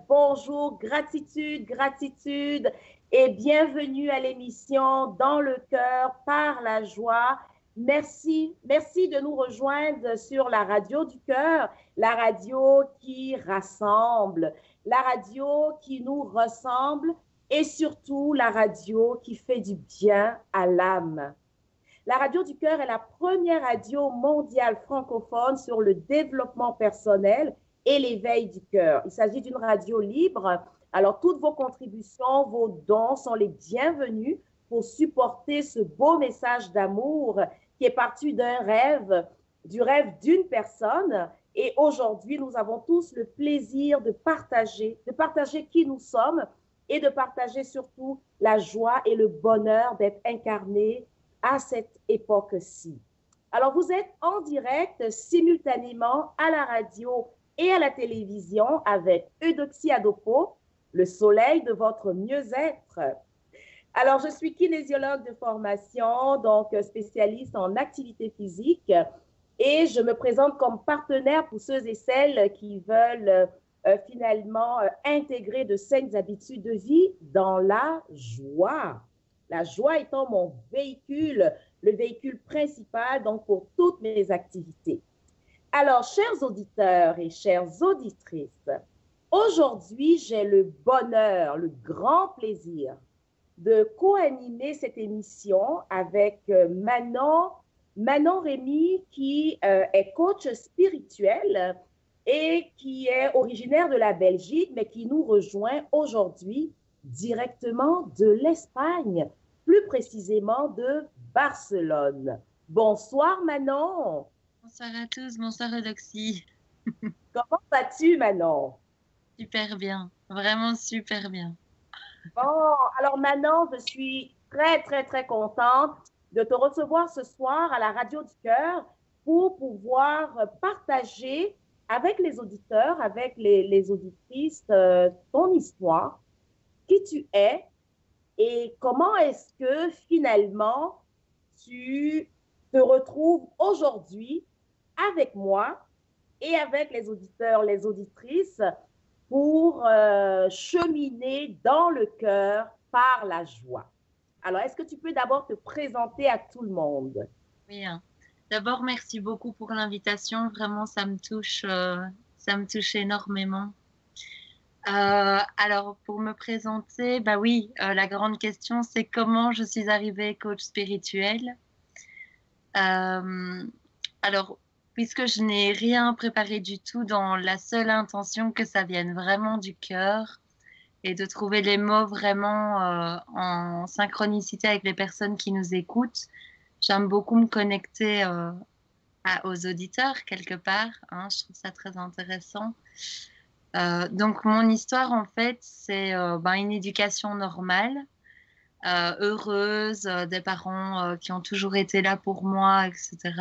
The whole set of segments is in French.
Bonjour, gratitude, gratitude et bienvenue à l'émission Dans le cœur par la joie. Merci de nous rejoindre sur la radio du cœur, la radio qui rassemble, la radio qui nous ressemble et surtout la radio qui fait du bien à l'âme. La radio du cœur est la première radio mondiale francophone sur le développement personnel et l'éveil du cœur. Il s'agit d'une radio libre. Alors, toutes vos contributions, vos dons sont les bienvenus pour supporter ce beau message d'amour qui est parti d'un rêve, du rêve d'une personne. Et aujourd'hui, nous avons tous le plaisir de partager qui nous sommes et de partager surtout la joie et le bonheur d'être incarnés à cette époque-ci. Alors, vous êtes en direct simultanément à la radio et à la télévision avec Eudoxie Adopo, le soleil de votre mieux-être. Alors, je suis kinésiologue de formation, donc spécialiste en activité physique, et je me présente comme partenaire pour ceux et celles qui veulent finalement intégrer de saines habitudes de vie dans la joie. La joie étant mon véhicule, le véhicule principal donc pour toutes mes activités. Alors, chers auditeurs et chères auditrices, aujourd'hui, j'ai le bonheur, le grand plaisir de co-animer cette émission avec Manon Rémy, qui est coach spirituel et qui est originaire de la Belgique, mais qui nous rejoint aujourd'hui directement de l'Espagne, plus précisément de Barcelone. Bonsoir Manon. Bonsoir à tous, bonsoir Eudoxie. Comment vas-tu Manon? Super bien, vraiment super bien. Bon, alors Manon, je suis très contente de te recevoir ce soir à la Radio du Cœur pour pouvoir partager avec les auditeurs, avec les auditrices, ton histoire, qui tu es et comment est-ce que finalement tu te retrouves aujourd'hui avec moi et avec les auditeurs, les auditrices pour cheminer dans le cœur par la joie. Alors, est-ce que tu peux d'abord te présenter à tout le monde? Oui, hein. D'abord, merci beaucoup pour l'invitation. Vraiment, ça me touche énormément. Alors, pour me présenter, bah oui, la grande question, c'est comment je suis arrivée coach spirituel. Alors, puisque je n'ai rien préparé du tout dans la seule intention que ça vienne vraiment du cœur et de trouver les mots vraiment en synchronicité avec les personnes qui nous écoutent, j'aime beaucoup me connecter aux auditeurs quelque part. Hein, je trouve ça très intéressant. Donc, mon histoire, en fait, c'est une éducation normale, heureuse, des parents qui ont toujours été là pour moi, etc.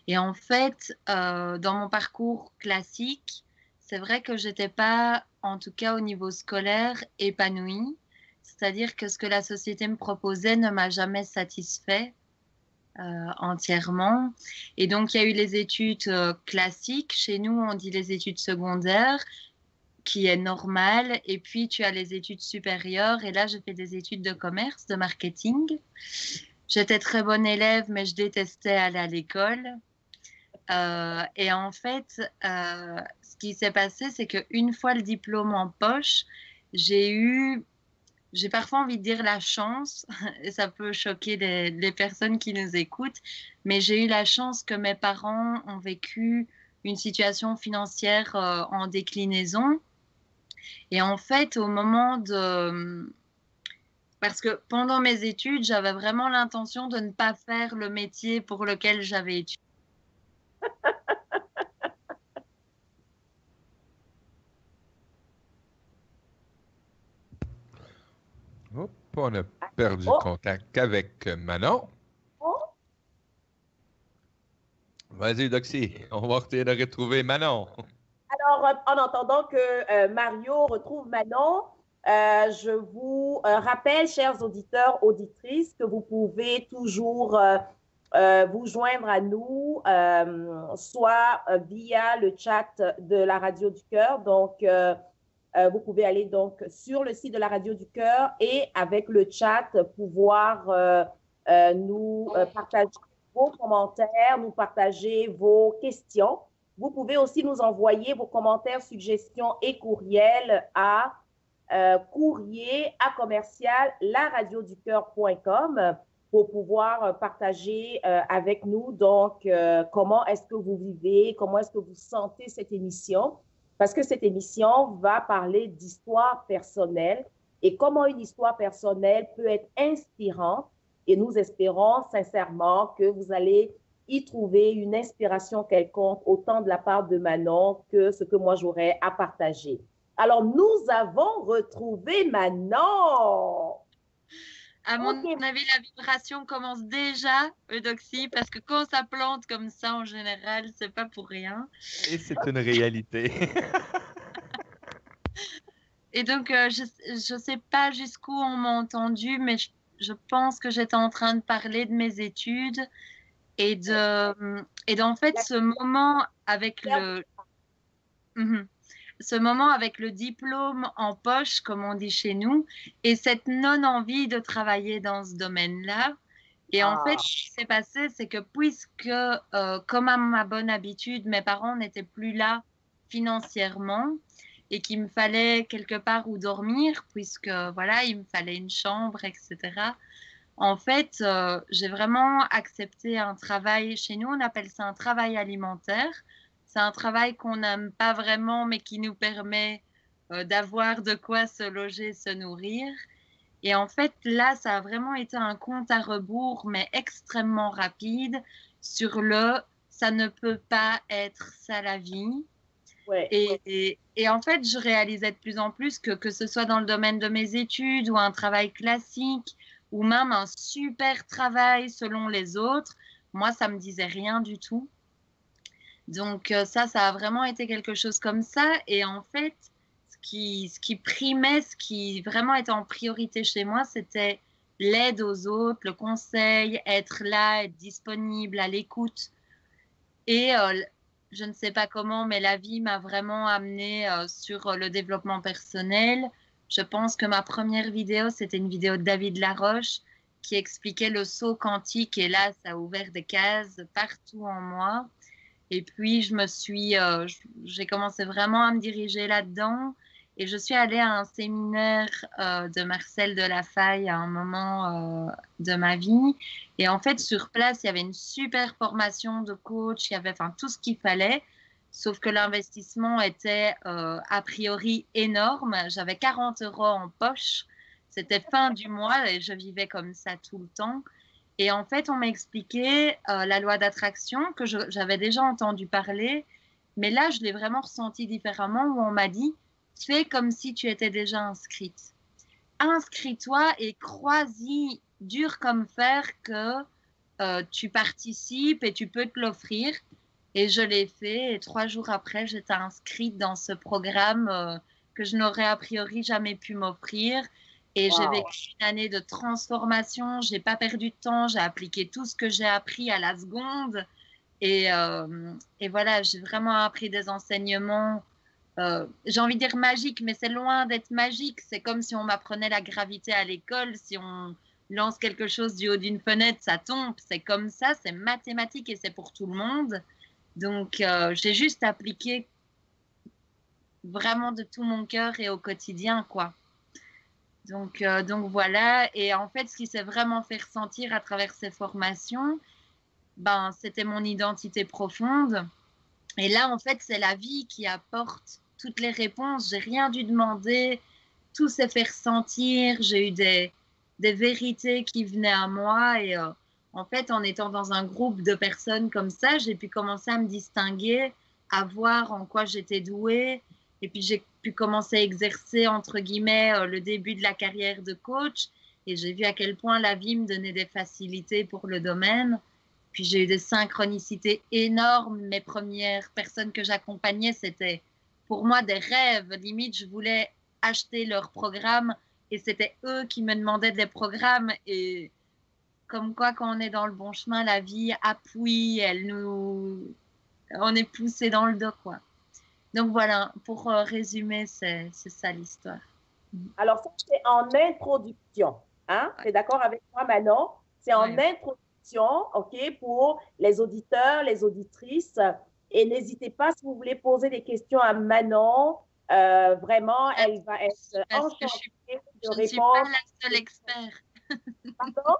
Et en fait, dans mon parcours classique, c'est vrai que j'étais pas, en tout cas au niveau scolaire, épanouie. C'est-à-dire que ce que la société me proposait ne m'a jamais satisfait entièrement. Et donc, il y a eu les études classiques. Chez nous, on dit les études secondaires, qui est normal. Et puis, tu as les études supérieures. Et là, j'ai fait des études de commerce, de marketing. J'étais très bonne élève, mais je détestais aller à l'école. Et en fait, ce qui s'est passé, c'est qu'une fois le diplôme en poche, j'ai parfois envie de dire la chance, et ça peut choquer les personnes qui nous écoutent, mais j'ai eu la chance que mes parents ont vécu une situation financière en déclinaison. Et en fait, au moment de... Parce que pendant mes études, j'avais vraiment l'intention de ne pas faire le métier pour lequel j'avais étudié. Hop, on a perdu Oh, contact avec Manon. oh. Vas-y, Doxy, on va essayer de retrouver Manon. Alors, en attendant que Mario retrouve Manon, je vous rappelle, chers auditeurs, auditrices, que vous pouvez toujours vous joindre à nous, soit via le chat de la Radio du Cœur. Donc, vous pouvez aller donc sur le site de la Radio du Cœur et avec le chat pouvoir nous partager vos commentaires, nous partager vos questions. Vous pouvez aussi nous envoyer vos commentaires, suggestions et courriels à courrier@laradioducoeur.com pour pouvoir partager avec nous donc comment est-ce que vous vivez, comment est-ce que vous sentez cette émission. Parce que cette émission va parler d'histoire personnelle et comment une histoire personnelle peut être inspirante. Et nous espérons sincèrement que vous allez y trouver une inspiration quelconque, autant de la part de Manon que ce que moi j'aurais à partager. Alors, nous avons retrouvé Manon. À mon avis, la vibration commence déjà, Eudoxie, parce que quand ça plante comme ça, en général, c'est pas pour rien. Et c'est une réalité. Et donc, je sais pas jusqu'où on m'a entendu, mais je pense que j'étais en train de parler de mes études et d'en fait, ce moment avec ce moment avec le diplôme en poche, comme on dit chez nous, et cette non-envie de travailler dans ce domaine-là. Et en fait, ce qui s'est passé, c'est que puisque, comme à ma bonne habitude, mes parents n'étaient plus là financièrement et qu'il me fallait quelque part où dormir, puisque voilà, il me fallait une chambre, etc. En fait, j'ai vraiment accepté un travail, chez nous, on appelle ça un travail alimentaire. C'est un travail qu'on n'aime pas vraiment, mais qui nous permet d'avoir de quoi se loger, se nourrir. Et en fait, là, ça a vraiment été un compte à rebours, mais extrêmement rapide, sur ça ne peut pas être ça la vie. Ouais. Et en fait, je réalisais de plus en plus que ce soit dans le domaine de mes études ou un travail classique, ou même un super travail selon les autres, moi, ça me disait rien du tout. Donc ça a vraiment été quelque chose comme ça. Et en fait, ce qui primait, ce qui vraiment était en priorité chez moi, c'était l'aide aux autres, le conseil, être là, être disponible, à l'écoute. Et je ne sais pas comment, mais la vie m'a vraiment amenée sur le développement personnel. Je pense que ma première vidéo, c'était une vidéo de David Laroche qui expliquait le saut quantique. Et là, ça a ouvert des cases partout en moi. Et puis, j'ai commencé vraiment à me diriger là-dedans. Et je suis allée à un séminaire de Marcel Delafaye à un moment de ma vie. Et en fait, sur place, il y avait une super formation de coach. Il y avait tout ce qu'il fallait. Sauf que l'investissement était a priori énorme. J'avais 40 € en poche. C'était fin du mois et je vivais comme ça tout le temps. Et en fait, on m'a expliqué la loi d'attraction que j'avais déjà entendu parler, mais là, je l'ai vraiment ressenti différemment, où on m'a dit, fais comme si tu étais déjà inscrite. Inscris-toi et crois-y, dur comme fer, que tu participes et tu peux te l'offrir. Et je l'ai fait, et 3 jours après, j'étais inscrite dans ce programme que je n'aurais a priori jamais pu m'offrir. Et j'ai vécu une année de transformation, j'ai pas perdu de temps, j'ai appliqué tout ce que j'ai appris à la seconde. Et voilà, j'ai vraiment appris des enseignements, j'ai envie de dire magiques, mais c'est loin d'être magique. C'est comme si on m'apprenait la gravité à l'école, si on lance quelque chose du haut d'une fenêtre, ça tombe. C'est comme ça, c'est mathématique et c'est pour tout le monde. Donc, j'ai juste appliqué vraiment de tout mon cœur et au quotidien, quoi. Donc voilà, et en fait, ce qui s'est vraiment fait ressentir à travers ces formations, c'était mon identité profonde. Et là, en fait, c'est la vie qui apporte toutes les réponses. J'ai rien dû demander, tout s'est fait ressentir. J'ai eu des vérités qui venaient à moi. Et en fait, en étant dans un groupe de personnes comme ça, j'ai pu commencer à me distinguer, à voir en quoi j'étais douée. Et puis, j'ai pu commencer à exercer, entre guillemets, le début de la carrière de coach. Et j'ai vu à quel point la vie me donnait des facilités pour le domaine. Puis, j'ai eu des synchronicités énormes. Mes premières personnes que j'accompagnais, c'était pour moi des rêves. Limite, je voulais acheter leurs programmes et c'était eux qui me demandaient des programmes. Et comme quoi quand on est dans le bon chemin, la vie appuie, on est poussé dans le dos, quoi. Donc voilà, pour résumer, c'est ça l'histoire. Alors, ça, c'est en introduction. Hein? Tu es d'accord avec moi, Manon? C'est en introduction, OK, pour les auditeurs, les auditrices. Et n'hésitez pas, si vous voulez poser des questions à Manon, vraiment, elle va être enchantée de répondre. Je ne suis pas la seule experte. Pardon?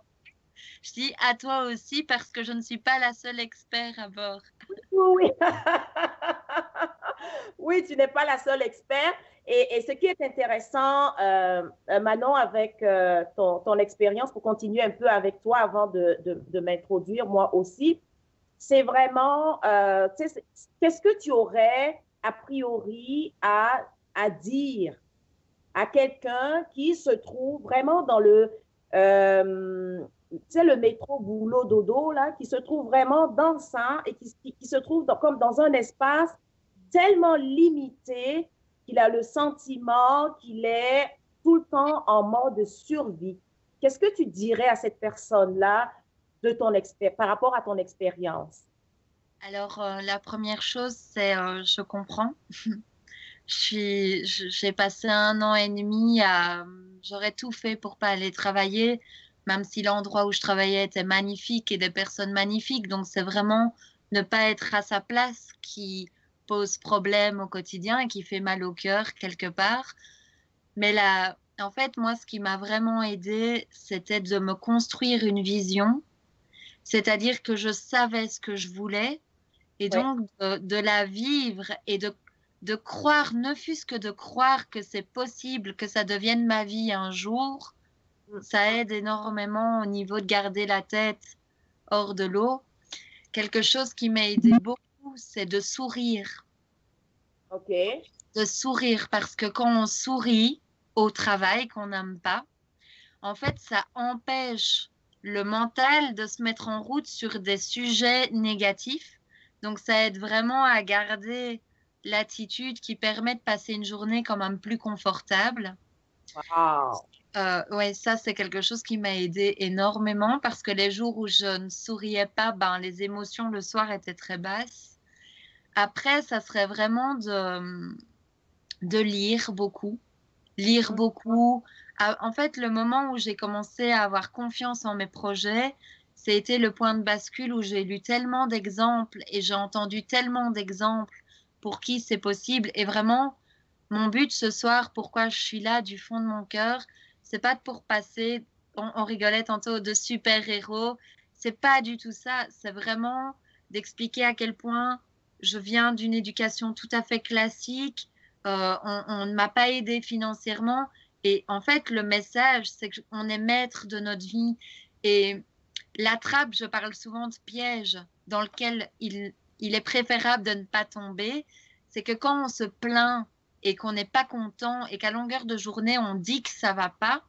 Je dis à toi aussi parce que je ne suis pas la seule experte à bord. Oui, oui, tu n'es pas la seule experte. Et ce qui est intéressant, Manon, avec ton expérience, pour continuer un peu avec toi avant de m'introduire moi aussi, c'est vraiment, qu'est-ce que tu aurais a priori à dire à quelqu'un qui se trouve vraiment dans le métro boulot dodo, là, qui se trouve vraiment dans ça et qui se trouve comme dans un espace tellement limité qu'il a le sentiment qu'il est tout le temps en mode survie. Qu'est-ce que tu dirais à cette personne-là par rapport à ton expérience? Alors, la première chose, c'est je comprends. J'ai passé 1 an et demi j'aurais tout fait pour pas aller travailler, même si l'endroit où je travaillais était magnifique et des personnes magnifiques. Donc, c'est vraiment ne pas être à sa place qui pose problème au quotidien et qui fait mal au cœur quelque part. Mais là, en fait, moi, ce qui m'a vraiment aidée, c'était de me construire une vision. C'est-à-dire que je savais ce que je voulais et donc de la vivre et de croire, ne fût-ce que de croire que c'est possible que ça devienne ma vie un jour, ça aide énormément au niveau de garder la tête hors de l'eau. Quelque chose qui m'a aidé beaucoup, c'est de sourire. OK. De sourire parce que quand on sourit au travail qu'on n'aime pas, en fait, ça empêche le mental de se mettre en route sur des sujets négatifs. Donc, ça aide vraiment à garder l'attitude qui permet de passer une journée quand même plus confortable. Wow. Ouais, ça, c'est quelque chose qui m'a aidé énormément parce que les jours où je ne souriais pas, ben, les émotions le soir étaient très basses. Après, ça serait vraiment de lire beaucoup. Lire beaucoup. En fait, le moment où j'ai commencé à avoir confiance en mes projets, c'était le point de bascule où j'ai lu tellement d'exemples et j'ai entendu tellement d'exemples pour qui c'est possible. Et vraiment, mon but ce soir, pourquoi je suis là du fond de mon cœur, c'est pas pour passer, on rigolait tantôt, de super-héros. C'est pas du tout ça. C'est vraiment d'expliquer à quel point je viens d'une éducation tout à fait classique. On ne m'a pas aidé financièrement. Et en fait, le message, c'est qu'on est maître de notre vie. Et la trappe, je parle souvent de piège dans lequel il est préférable de ne pas tomber. C'est que quand on se plaint et qu'on n'est pas content et qu'à longueur de journée, on dit que ça va pas,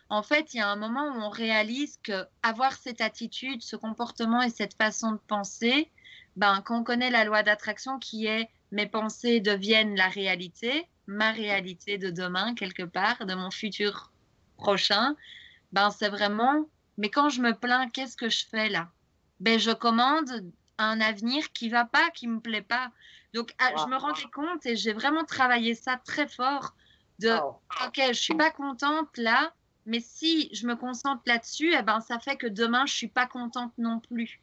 en fait, il y a un moment où on réalise que avoir cette attitude, ce comportement et cette façon de penser, ben, quand on connaît la loi d'attraction qui est mes pensées deviennent la réalité, ma réalité de demain, quelque part, de mon futur prochain, ben, c'est vraiment, mais quand je me plains, qu'est-ce que je fais là? Ben, je commande un avenir qui va pas, qui me plaît pas. Donc, je me rendais compte et j'ai vraiment travaillé ça très fort de, OK, je suis pas contente là, mais si je me concentre là-dessus, eh ben, ça fait que demain, je suis pas contente non plus.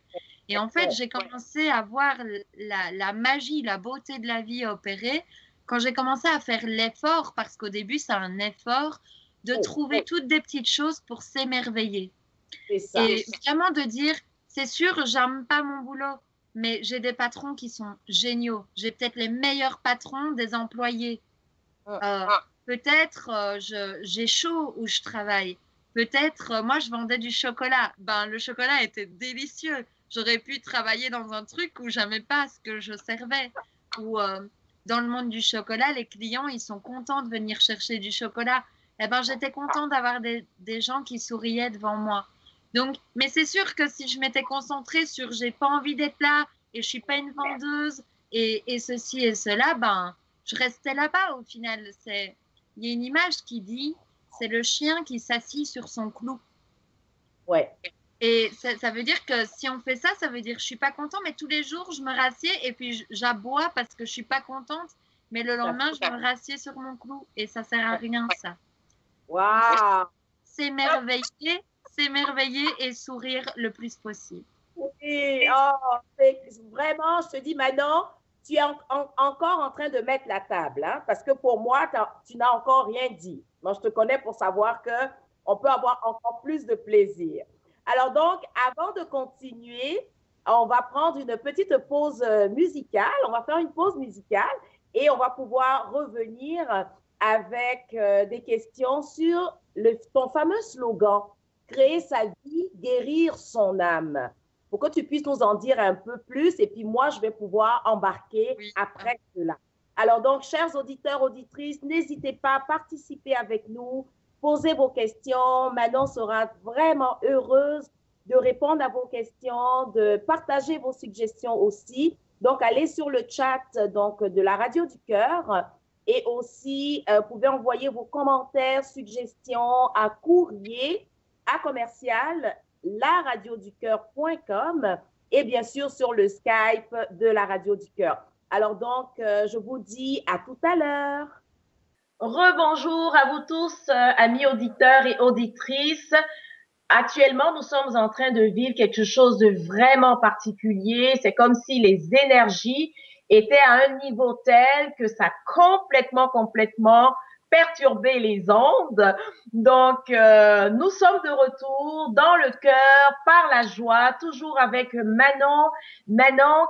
Et en fait, j'ai commencé à voir la magie, la beauté de la vie opérer quand j'ai commencé à faire l'effort, parce qu'au début, c'est un effort de trouver toutes des petites choses pour s'émerveiller. Et vraiment de dire, c'est sûr, j'aime pas mon boulot, mais j'ai des patrons qui sont géniaux. J'ai peut-être les meilleurs patrons des employés. Peut-être j'ai chaud où je travaille. Peut-être moi je vendais du chocolat. Ben le chocolat était délicieux. J'aurais pu travailler dans un truc où j'aimais pas ce que je servais. Ou dans le monde du chocolat, les clients ils sont contents de venir chercher du chocolat. Eh ben j'étais contente d'avoir des gens qui souriaient devant moi. Donc, mais c'est sûr que si je m'étais concentrée sur j'ai pas envie d'être là et je suis pas une vendeuse et ceci et cela, ben je restais là-bas au final. Il y a une image qui dit c'est le chien qui s'assit sur son clou. Ouais. Et ça veut dire que si on fait ça, ça veut dire je suis pas content, mais tous les jours, je me rassieds et puis j'aboie parce que je suis pas contente. Mais le lendemain, je me rassieds sur mon clou et ça sert à rien, ça. Waouh! S'émerveiller et sourire le plus possible. Oui, vraiment, je te dis, Manon, tu es encore en train de mettre la table, hein, parce que pour moi, tu n'as encore rien dit. Moi, je te connais pour savoir qu'on peut avoir encore plus de plaisir. Alors donc, avant de continuer, on va prendre une petite pause musicale. On va faire une pause musicale et on va pouvoir revenir avec des questions sur ton fameux slogan, créer sa vie, guérir son âme. Pour que tu puisses nous en dire un peu plus et puis moi, je vais pouvoir embarquer après cela. Alors donc, chers auditeurs, auditrices, n'hésitez pas à participer avec nous, posez vos questions. Manon sera vraiment heureuse de répondre à vos questions, de partager vos suggestions aussi. Donc, allez sur le chat donc, de la Radio du Cœur et aussi, vous pouvez envoyer vos commentaires, suggestions à courrier à commercial laradioducoeur.com et bien sûr sur le Skype de la Radio du Cœur. Alors donc, je vous dis à tout à l'heure. Rebonjour à vous tous, amis auditeurs et auditrices. Actuellement, nous sommes en train de vivre quelque chose de vraiment particulier. C'est comme si les énergies étaient à un niveau tel que ça a complètement perturbé les ondes. Donc, nous sommes de retour dans le cœur, par la joie, toujours avec Manon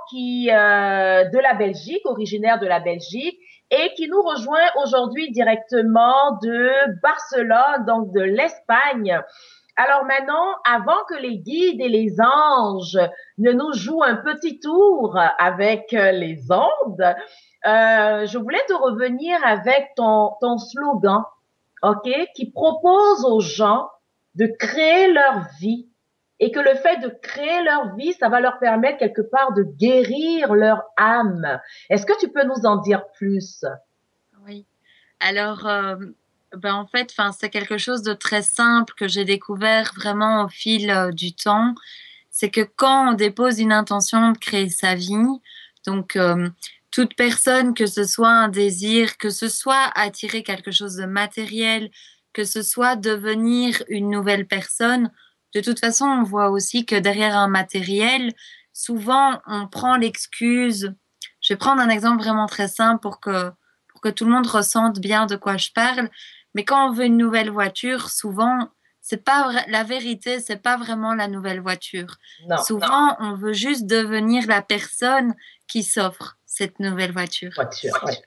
qui de la Belgique, originaire de la Belgique, et qui nous rejoint aujourd'hui directement de Barcelone, donc de l'Espagne. Alors Manon, avant que les guides et les anges ne nous jouent un petit tour avec les ondes, je voulais te revenir avec ton slogan, ok, qui propose aux gens de créer leur vie et que le fait de créer leur vie, ça va leur permettre quelque part de guérir leur âme. Est-ce que tu peux nous en dire plus? Oui. Alors, en fait, c'est quelque chose de très simple que j'ai découvert vraiment au fil du temps. C'est que quand on dépose une intention de créer sa vie, donc toute personne, que ce soit un désir, que ce soit attirer quelque chose de matériel, que ce soit devenir une nouvelle personne, de toute façon, on voit aussi que derrière un matériel, souvent, on prend l'excuse. Je vais prendre un exemple vraiment très simple pour que tout le monde ressente bien de quoi je parle. Mais quand on veut une nouvelle voiture, souvent, c'est pas la vérité, c'est pas vraiment la nouvelle voiture. Non, souvent, on veut juste devenir la personne qui s'offre cette nouvelle voiture.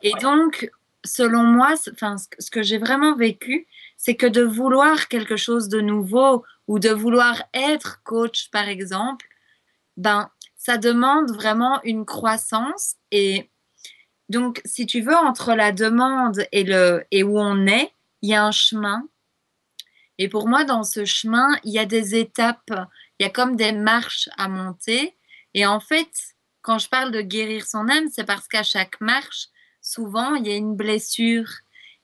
Et donc, selon moi, ce que j'ai vraiment vécu, c'est que de vouloir quelque chose de nouveau ou de vouloir être coach, par exemple, ça demande vraiment une croissance. Et donc, si tu veux, entre la demande et où on est, il y a un chemin. Et pour moi, dans ce chemin, il y a des étapes, il y a comme des marches à monter. Et en fait, quand je parle de guérir son âme, c'est parce qu'à chaque marche, souvent, il y a une blessure,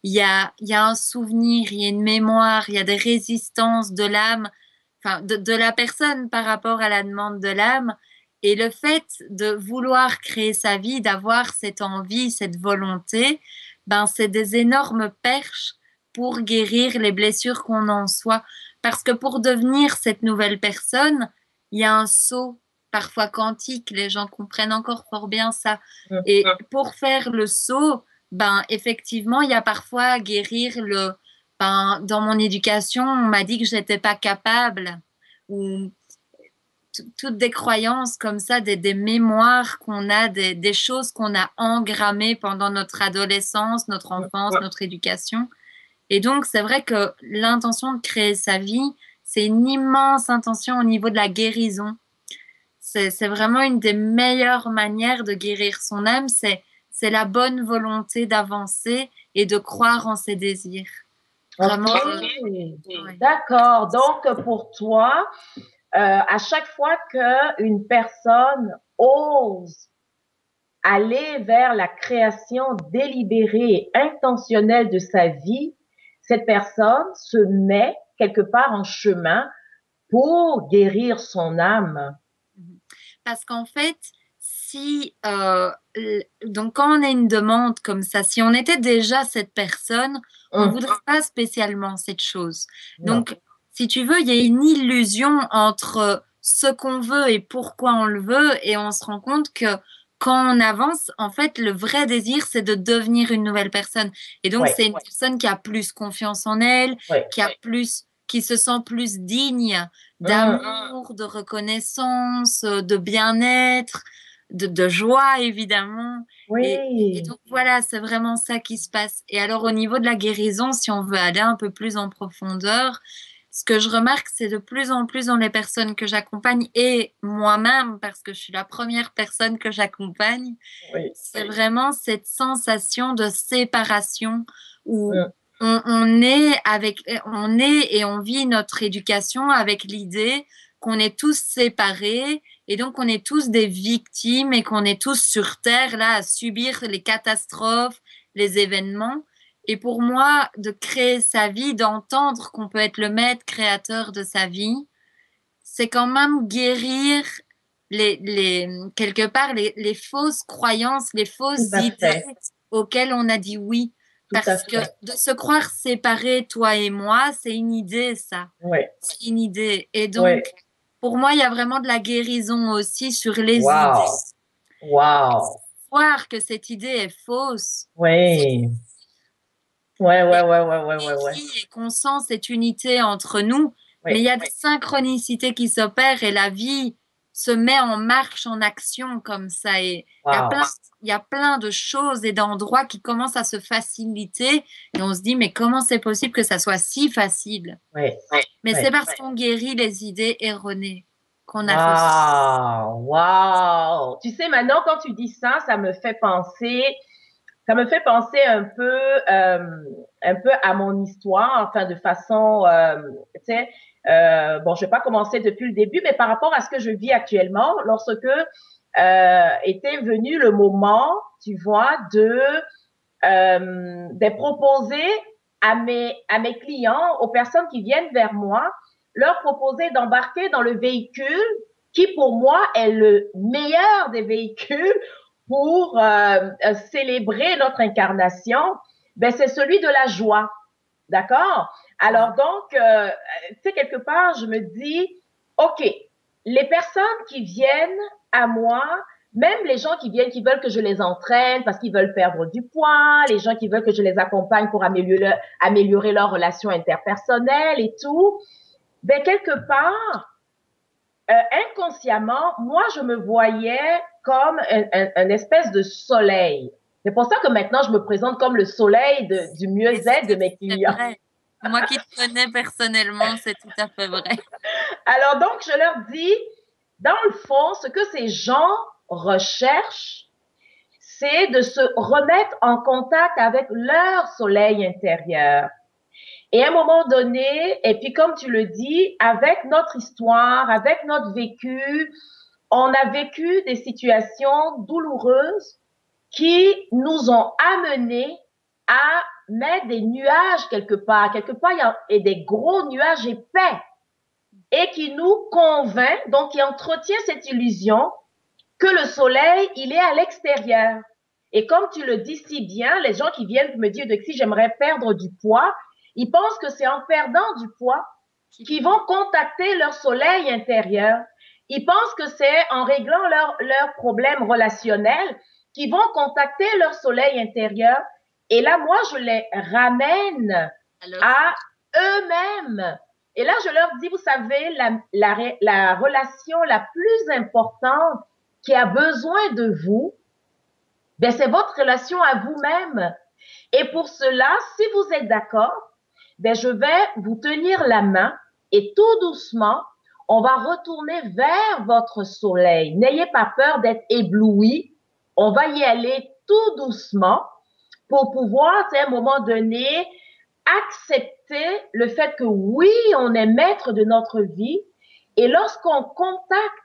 il y a un souvenir, il y a une mémoire, il y a des résistances de l'âme, de la personne par rapport à la demande de l'âme. Et le fait de vouloir créer sa vie, d'avoir cette envie, cette volonté, c'est des énormes perches pour guérir les blessures qu'on a en soi. Parce que pour devenir cette nouvelle personne, il y a un saut, parfois quantique, les gens comprennent encore fort bien ça. Et pour faire le saut, effectivement, il y a parfois à guérir dans mon éducation, on m'a dit que je n'étais pas capable, ou toutes des croyances comme ça, des mémoires qu'on a, des choses qu'on a engrammées pendant notre adolescence, notre enfance, notre éducation. Et donc, c'est vrai que l'intention de créer sa vie, c'est une immense intention au niveau de la guérison. C'est vraiment une des meilleures manières de guérir son âme, c'est la bonne volonté d'avancer et de croire en ses désirs. Vraiment. Okay. D'accord. Donc, pour toi, à chaque fois qu'une personne ose aller vers la création délibérée et intentionnelle de sa vie, cette personne se met quelque part en chemin pour guérir son âme? Parce qu'en fait, si donc quand on a une demande comme ça, si on était déjà cette personne, on ne voudrait pas spécialement cette chose. Donc, si tu veux, il y a une illusion entre ce qu'on veut et pourquoi on le veut, et on se rend compte que quand on avance, en fait, le vrai désir, c'est de devenir une nouvelle personne. Et donc, c'est une personne qui a plus confiance en elle, qui se sent plus digne d'amour, de reconnaissance, de bien-être, de joie, évidemment. Et donc, voilà, c'est vraiment ça qui se passe. Et alors, au niveau de la guérison, si on veut aller un peu plus en profondeur, ce que je remarque, c'est de plus en plus dans les personnes que j'accompagne et moi-même, parce que je suis la première personne que j'accompagne, c'est vraiment cette sensation de séparation où on est et on vit notre éducation avec l'idée qu'on est tous séparés et donc on est tous des victimes et qu'on est tous sur Terre là à subir les catastrophes, les événements. Et pour moi, de créer sa vie, d'entendre qu'on peut être le maître créateur de sa vie, c'est quand même guérir quelque part les fausses croyances, les fausses idées auxquelles on a dit oui. Parce que de se croire séparés, toi et moi, c'est une idée, ça. C'est une idée. Et donc, pour moi, il y a vraiment de la guérison aussi sur les idées. Croire que cette idée est fausse. Ouais. Et qu'on sent cette unité entre nous. Mais il y a des synchronicités qui s'opèrent et la vie se met en marche, en action comme ça. Et il y a plein de choses et d'endroits qui commencent à se faciliter. Et on se dit, mais comment c'est possible que ça soit si facile? Mais c'est parce qu'on guérit les idées erronées qu'on a reçues. Wow! Tu sais, maintenant, quand tu dis ça, ça me fait penser un peu à mon histoire, enfin, de façon, tu sais, bon, je vais pas commencer depuis le début, mais par rapport à ce que je vis actuellement, lorsque était venu le moment, tu vois, de proposer à mes clients, aux personnes qui viennent vers moi, leur proposer d'embarquer dans le véhicule qui, pour moi, est le meilleur des véhicules pour célébrer notre incarnation, ben c'est celui de la joie. D'accord? Alors donc, tu sais, quelque part, je me dis, OK, les personnes qui viennent à moi, même les gens qui viennent, qui veulent que je les entraîne parce qu'ils veulent perdre du poids, les gens qui veulent que je les accompagne pour améliorer leurs relations interpersonnelles et tout, ben quelque part, inconsciemment, moi, je me voyais comme un espèce de soleil. C'est pour ça que maintenant, je me présente comme le soleil du mieux-être de mes clients. Vrai. Moi qui te connais personnellement, c'est tout à fait vrai. Alors donc, je leur dis, dans le fond, ce que ces gens recherchent, c'est de se remettre en contact avec leur soleil intérieur. Et à un moment donné, et puis comme tu le dis, avec notre histoire, avec notre vécu, on a vécu des situations douloureuses qui nous ont amenés à mettre des nuages quelque part. Quelque part, il y a des gros nuages épais et qui nous convainc, donc qui entretient cette illusion que le soleil, il est à l'extérieur. Et comme tu le dis si bien, les gens qui viennent me dire que si j'aimerais perdre du poids, ils pensent que c'est en perdant du poids qu'ils vont contacter leur soleil intérieur. Ils pensent que c'est en réglant leurs problèmes relationnels qu'ils vont contacter leur soleil intérieur. Et là, moi, je les ramène à eux-mêmes. Et là, je leur dis, vous savez, la relation la plus importante qui a besoin de vous, ben, c'est votre relation à vous-même. Et pour cela, si vous êtes d'accord, ben, je vais vous tenir la main et tout doucement, on va retourner vers votre soleil. N'ayez pas peur d'être ébloui. On va y aller tout doucement pour pouvoir, à un moment donné, accepter le fait que oui, on est maître de notre vie. Et lorsqu'on contacte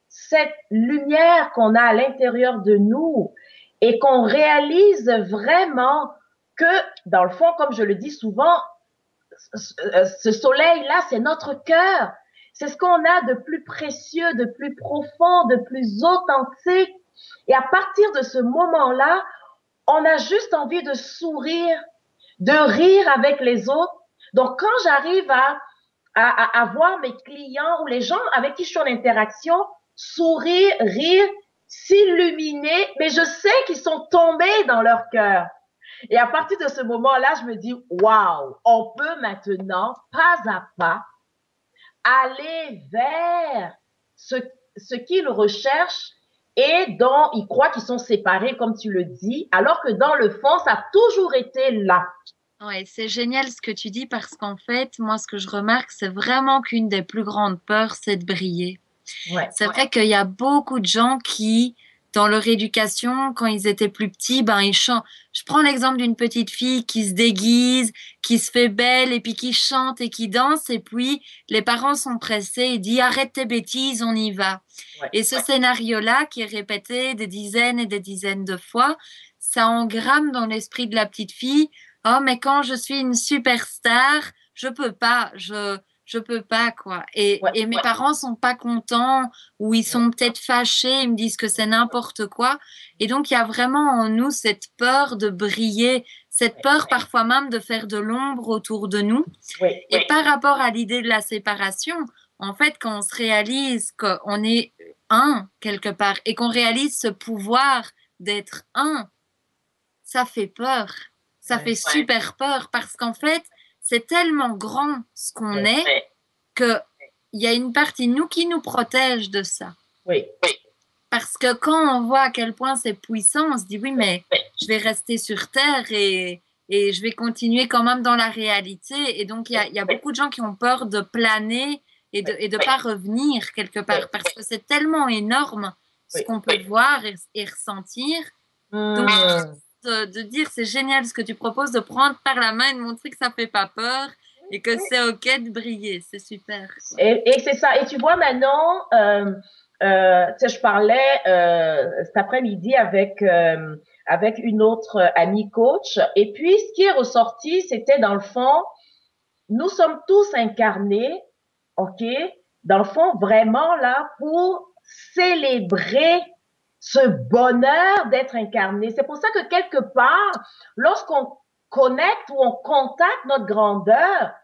cette lumière qu'on a à l'intérieur de nous et qu'on réalise vraiment que, dans le fond, comme je le dis souvent, ce soleil-là, c'est notre cœur. c'est ce qu'on a de plus précieux, de plus profond, de plus authentique. Et à partir de ce moment-là, on a juste envie de sourire, de rire avec les autres. Donc, quand j'arrive à voir mes clients ou les gens avec qui je suis en interaction, sourire, rire, s'illuminer, mais je sais qu'ils sont tombés dans leur cœur. Et à partir de ce moment-là, je me dis, waouh, on peut maintenant, pas à pas, aller vers ce qu'ils recherchent et dont ils croient qu'ils sont séparés, comme tu le dis, alors que dans le fond, ça a toujours été là. Ouais, c'est génial ce que tu dis parce qu'en fait, moi, ce que je remarque, c'est vraiment qu'une des plus grandes peurs, c'est de briller. Ouais. C'est vrai qu'il y a beaucoup de gens qui, dans leur éducation, quand ils étaient plus petits, ben ils chantent. Je prends l'exemple d'une petite fille qui se déguise, qui se fait belle et puis qui chante et qui danse et puis les parents sont pressés et disent arrête tes bêtises, on y va. Ouais. Et ce scénario-là qui est répété des dizaines et des dizaines de fois, ça engramme dans l'esprit de la petite fille. Oh, mais quand je suis une superstar, je peux pas, je peux pas, quoi. Et mes parents sont pas contents ou ils sont peut-être fâchés, ils me disent que c'est n'importe quoi. Et donc, il y a vraiment en nous cette peur de briller, cette peur parfois même de faire de l'ombre autour de nous. Et par rapport à l'idée de la séparation, en fait, quand on se réalise qu'on est un quelque part et qu'on réalise ce pouvoir d'être un, ça fait peur. Ça fait super peur parce qu'en fait, c'est tellement grand ce qu'on est qu'il y a une partie de nous qui nous protège de ça. Oui. Parce que quand on voit à quel point c'est puissant, on se dit oui, mais je vais rester sur Terre et je vais continuer quand même dans la réalité. Et donc, il y a beaucoup de gens qui ont peur de planer et de pas revenir quelque part parce que c'est tellement énorme ce qu'on peut voir et ressentir. Donc, de dire c'est génial ce que tu proposes, de prendre par la main et de montrer que ça fait pas peur et que c'est ok de briller, c'est super. Et c'est ça. Et tu vois maintenant, je parlais cet après-midi avec une autre amie coach. Et puis ce qui est ressorti, c'était dans le fond, nous sommes tous incarnés, ok, dans le fond vraiment là pour célébrer ce bonheur d'être incarné. C'est pour ça que quelque part, lorsqu'on connecte ou on contacte notre grandeur,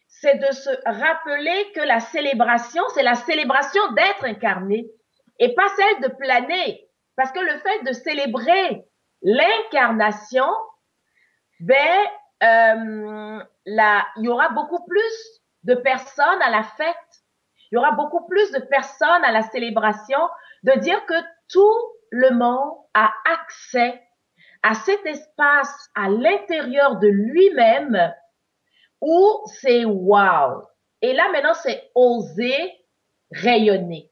c'est de se rappeler que la célébration, c'est la célébration d'être incarné et pas celle de planer. Parce que le fait de célébrer l'incarnation, il y aura beaucoup plus de personnes à la fête. Il y aura beaucoup plus de personnes à la célébration, de dire que tout le monde a accès à cet espace à l'intérieur de lui-même où c'est wow. Et là, maintenant, c'est oser rayonner,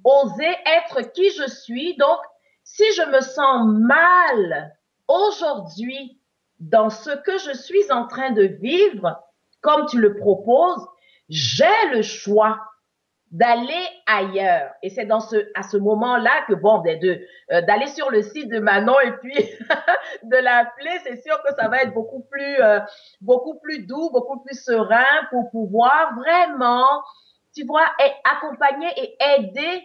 oser être qui je suis. Donc, si je me sens mal aujourd'hui dans ce que je suis en train de vivre, comme tu le proposes, j'ai le choix d'aller ailleurs. Et c'est à ce moment-là que, d'aller sur le site de Manon et puis de l'appeler, c'est sûr que ça va être beaucoup plus doux, beaucoup plus serein pour pouvoir vraiment, tu vois, accompagner et aider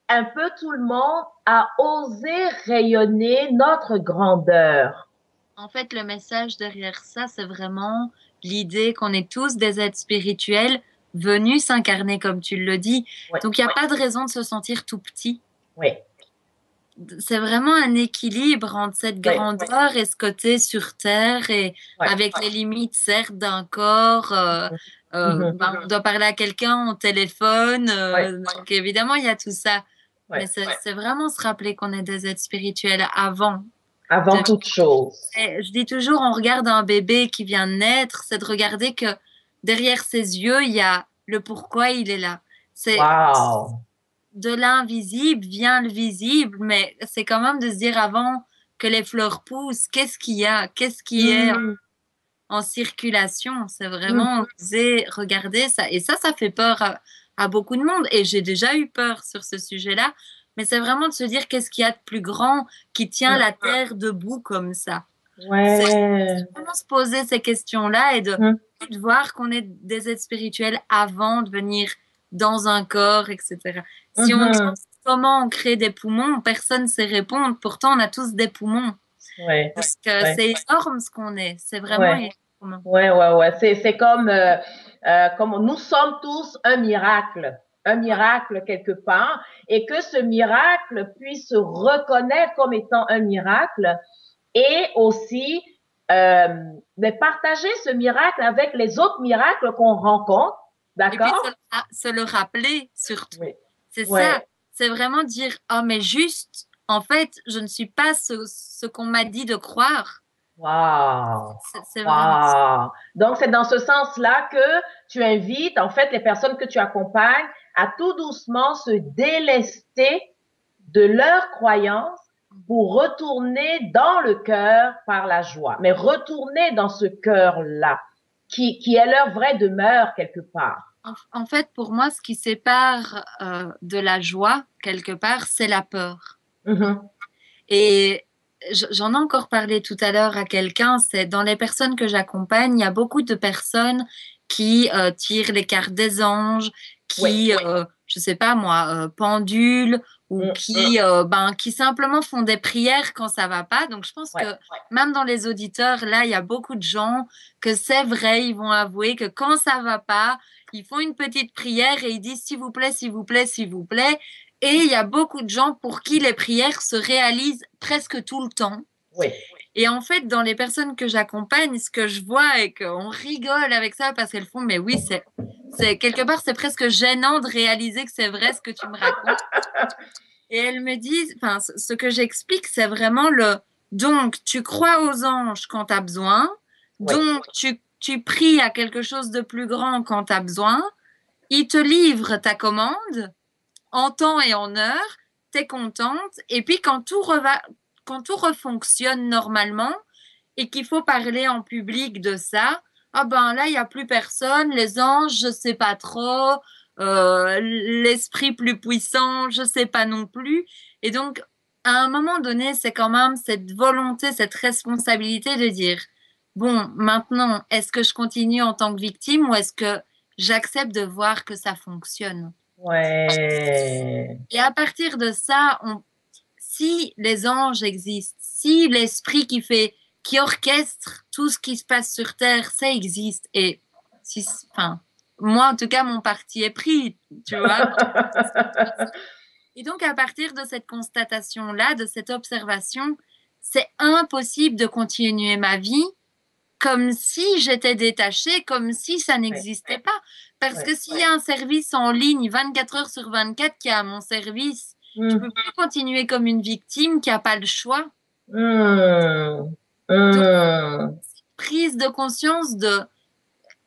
un peu tout le monde à oser rayonner notre grandeur. En fait, le message derrière ça, c'est vraiment l'idée qu'on est tous des êtres spirituels venus s'incarner, comme tu le dis. Donc, il n'y a pas de raison de se sentir tout petit. C'est vraiment un équilibre entre cette grandeur et ce côté sur Terre et avec les limites, certes, d'un corps. On doit parler à quelqu'un au téléphone. Donc, évidemment, il y a tout ça. Mais c'est vraiment se rappeler qu'on est des êtres spirituels avant toute chose. Je dis toujours, on regarde un bébé qui vient de naître, c'est de regarder que derrière ses yeux, il y a le pourquoi il est là. C'est de l'invisible vient le visible, mais c'est quand même de se dire avant que les fleurs poussent, qu'est-ce qu'il y a, qu'est-ce qui est en circulation. C'est vraiment oser regarder ça. Et ça fait peur à beaucoup de monde. Et j'ai déjà eu peur sur ce sujet-là. Mais c'est vraiment de se dire qu'est-ce qu'il y a de plus grand qui tient la Terre debout comme ça. C'est vraiment se poser ces questions-là et de voir qu'on est des êtres spirituels avant de venir dans un corps, etc. Si on demande comment on crée des poumons, personne ne sait répondre. Pourtant, on a tous des poumons. Ouais. Parce que c'est énorme ce qu'on est. C'est vraiment énorme. Ouais. C'est comme nous sommes tous un miracle quelque part, et que ce miracle puisse se reconnaître comme étant un miracle, et aussi de partager ce miracle avec les autres miracles qu'on rencontre, d'accord? Et puis se le rappeler surtout. Oui. C'est ça. C'est vraiment dire, oh mais juste, en fait, je ne suis pas ce qu'on m'a dit de croire. Wow. C'est vraiment... Donc, c'est dans ce sens-là que tu invites, en fait, les personnes que tu accompagnes à tout doucement se délester de leurs croyances pour retourner dans le cœur par la joie. Mais retourner dans ce cœur-là, qui est leur vraie demeure quelque part. En fait, pour moi, ce qui sépare de la joie, quelque part, c'est la peur. Et j'en ai encore parlé tout à l'heure à quelqu'un, c'est dans les personnes que j'accompagne, il y a beaucoup de personnes qui tirent les cartes des anges, qui, je sais pas moi, pendulent, ou qui simplement font des prières quand ça va pas. Donc je pense que même dans les auditeurs, là, il y a beaucoup de gens que c'est vrai, ils vont avouer que quand ça va pas, ils font une petite prière et ils disent s'il vous plaît, s'il vous plaît, s'il vous plaît. Et il y a beaucoup de gens pour qui les prières se réalisent presque tout le temps. Oui. Et en fait, dans les personnes que j'accompagne, ce que je vois et qu'on rigole avec ça parce qu'elles font, mais oui, c'est quelque part, c'est presque gênant de réaliser que c'est vrai ce que tu me racontes. Et elles me disent, enfin, ce que j'explique, c'est vraiment donc, tu crois aux anges quand tu as besoin. Donc, tu pries à quelque chose de plus grand quand tu as besoin. Ils te livrent ta commande en temps et en heure, tu es contente. Et puis, quand tout refonctionne normalement et qu'il faut parler en public de ça, ah ben là, il n'y a plus personne. Les anges, je ne sais pas trop. L'esprit plus puissant, je ne sais pas non plus. Et donc, à un moment donné, c'est quand même cette volonté, cette responsabilité de dire, bon, maintenant, est-ce que je continue en tant que victime ou est-ce que j'accepte de voir que ça fonctionne? Ouais. Et à partir de ça, si les anges existent, si l'esprit qui orchestre tout ce qui se passe sur Terre, ça existe. Et moi, en tout cas, mon parti est pris, tu vois. Et donc, à partir de cette constatation-là, de cette observation, c'est impossible de continuer ma vie comme si j'étais détachée, comme si ça n'existait pas. Parce que s'il y a un service en ligne 24 heures sur 24 qui est à mon service, je ne peux plus continuer comme une victime qui n'a pas le choix. Donc, prise de conscience de,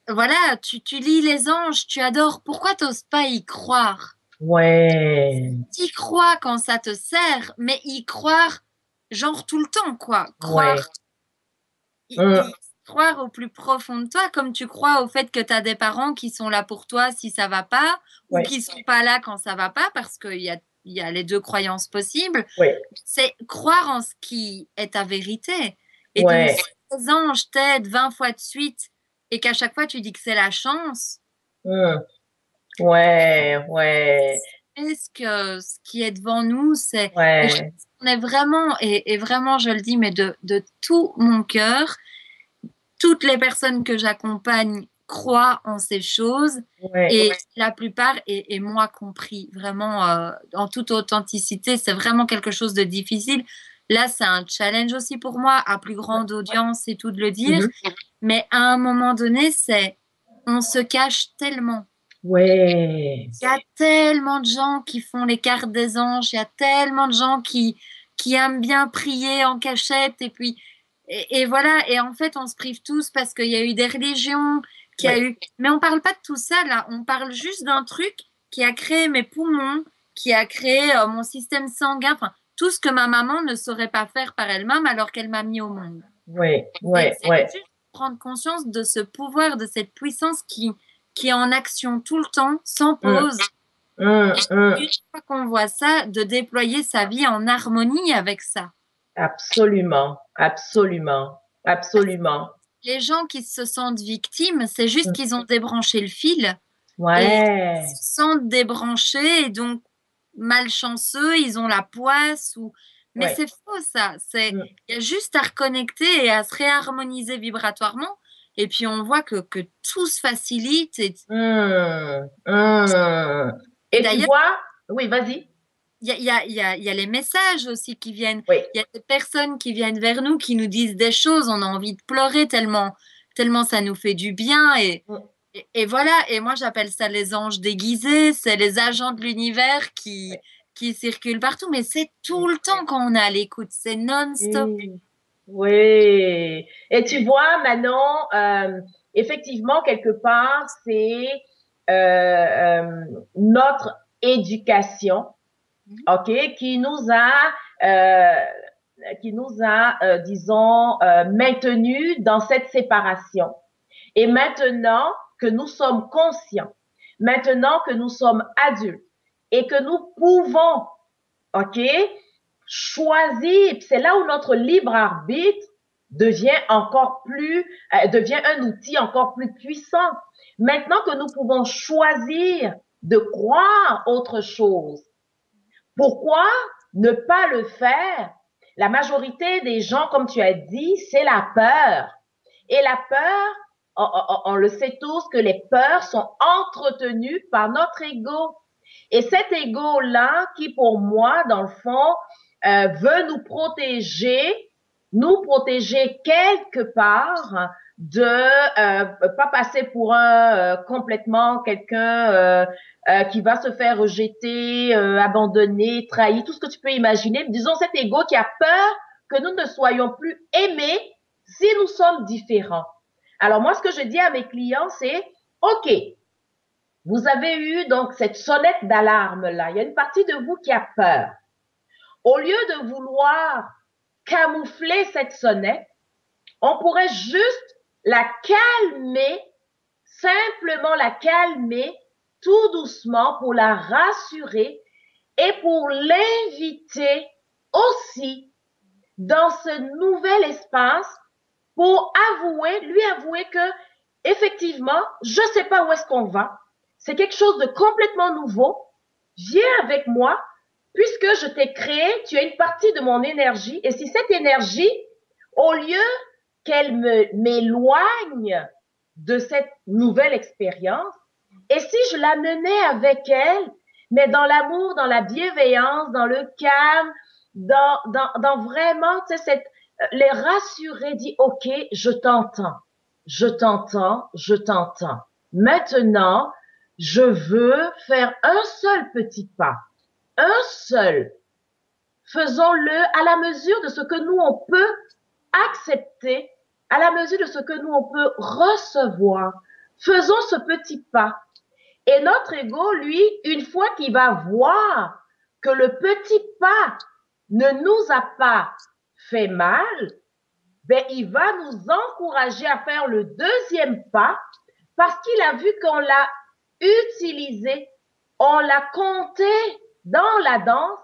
voilà, tu lis les anges, tu adores, pourquoi tu n'oses pas y croire? Ouais. Tu y crois quand ça te sert, mais y croire, genre tout le temps, quoi. Croire. Croire au plus profond de toi, comme tu crois au fait que tu as des parents qui sont là pour toi si ça va pas, ou qui sont pas là quand ça va pas, parce qu'il y a les deux croyances possibles. C'est croire en ce qui est ta vérité. Et donc, si les anges t'aident 20 fois de suite et qu'à chaque fois tu dis que c'est la chance. Est-ce que ce qui est devant nous, c'est. On est vraiment, et vraiment, je le dis, mais de tout mon cœur, toutes les personnes que j'accompagne croient en ces choses et la plupart, et moi compris, vraiment en toute authenticité, c'est vraiment quelque chose de difficile. Là, c'est un challenge aussi pour moi, à plus grande audience et tout de le dire, mais à un moment donné, on se cache tellement. Il y a tellement de gens qui font les cartes des anges, il y a tellement de gens qui aiment bien prier en cachette et puis et voilà, et en fait on se prive tous parce qu'il y a eu des religions, mais on parle pas de tout ça là, on parle juste d'un truc qui a créé mes poumons, qui a créé mon système sanguin, enfin tout ce que ma maman ne saurait pas faire par elle-même alors qu'elle m'a mis au monde. C'est juste prendre conscience de ce pouvoir, de cette puissance qui est en action tout le temps, sans pause. Et une fois qu'on voit ça, de déployer sa vie en harmonie avec ça. Absolument. Les gens qui se sentent victimes, c'est juste qu'ils ont débranché le fil. Ouais. Ils se sentent débranchés et donc malchanceux, ils ont la poisse. Mais Ouais. c'est faux ça. Il Mm. y a juste à reconnecter et à se réharmoniser vibratoirement. Et puis on voit que tout se facilite. Mm. Mm. Et Et tu d'ailleurs, vois, oui, vas-y. il y a les messages aussi qui viennent. Oui. Il y a des personnes qui viennent vers nous, qui nous disent des choses. On a envie de pleurer tellement ça nous fait du bien. Mm. Et voilà. Et moi, j'appelle ça les anges déguisés. C'est les agents de l'univers qui circulent partout. Mais c'est tout le temps quand on est à l'écoute. C'est non-stop. Oui. Oui. Et tu vois, Manon, effectivement, quelque part, c'est notre éducation, OK, euh, disons, maintenus dans cette séparation. Et maintenant que nous sommes conscients, maintenant que nous sommes adultes et que nous pouvons, OK, choisir, c'est là où notre libre arbitre devient devient un outil encore plus puissant. Maintenant que nous pouvons choisir de croire autre chose, pourquoi ne pas le faire? La majorité des gens, comme tu as dit, c'est la peur. Et la peur, on le sait tous que les peurs sont entretenues par notre ego. Et cet ego-là, qui pour moi, dans le fond, veut nous protéger quelque part de pas passer pour un complètement quelqu'un qui va se faire rejeter, abandonner, trahir, tout ce que tu peux imaginer. Disons cet ego qui a peur que nous ne soyons plus aimés si nous sommes différents. Alors moi, ce que je dis à mes clients, c'est OK, vous avez eu donc cette sonnette d'alarme là. Il y a une partie de vous qui a peur. Au lieu de vouloir camoufler cette sonnette, on pourrait juste la calmer, simplement la calmer tout doucement pour la rassurer et pour l'inviter aussi dans ce nouvel espace pour lui avouer que effectivement, je sais pas où est-ce qu'on va. C'est quelque chose de complètement nouveau. Viens avec moi, puisque je t'ai créé, tu es une partie de mon énergie. Et si cette énergie, au lieu qu'elle m'éloigne de cette nouvelle expérience, et si je la menais avec elle, mais dans l'amour, dans la bienveillance, dans le calme, dans vraiment, tu sais, les rassurer, dire, OK, je t'entends, je t'entends, je t'entends. Maintenant, je veux faire un seul petit pas, un seul. Faisons-le à la mesure de ce que nous, on peut accepter, à la mesure de ce que nous, on peut recevoir. Faisons ce petit pas. Et notre ego, lui, une fois qu'il va voir que le petit pas ne nous a pas fait mal, ben, il va nous encourager à faire le deuxième pas parce qu'il a vu qu'on l'a utilisé, on l'a compté dans la danse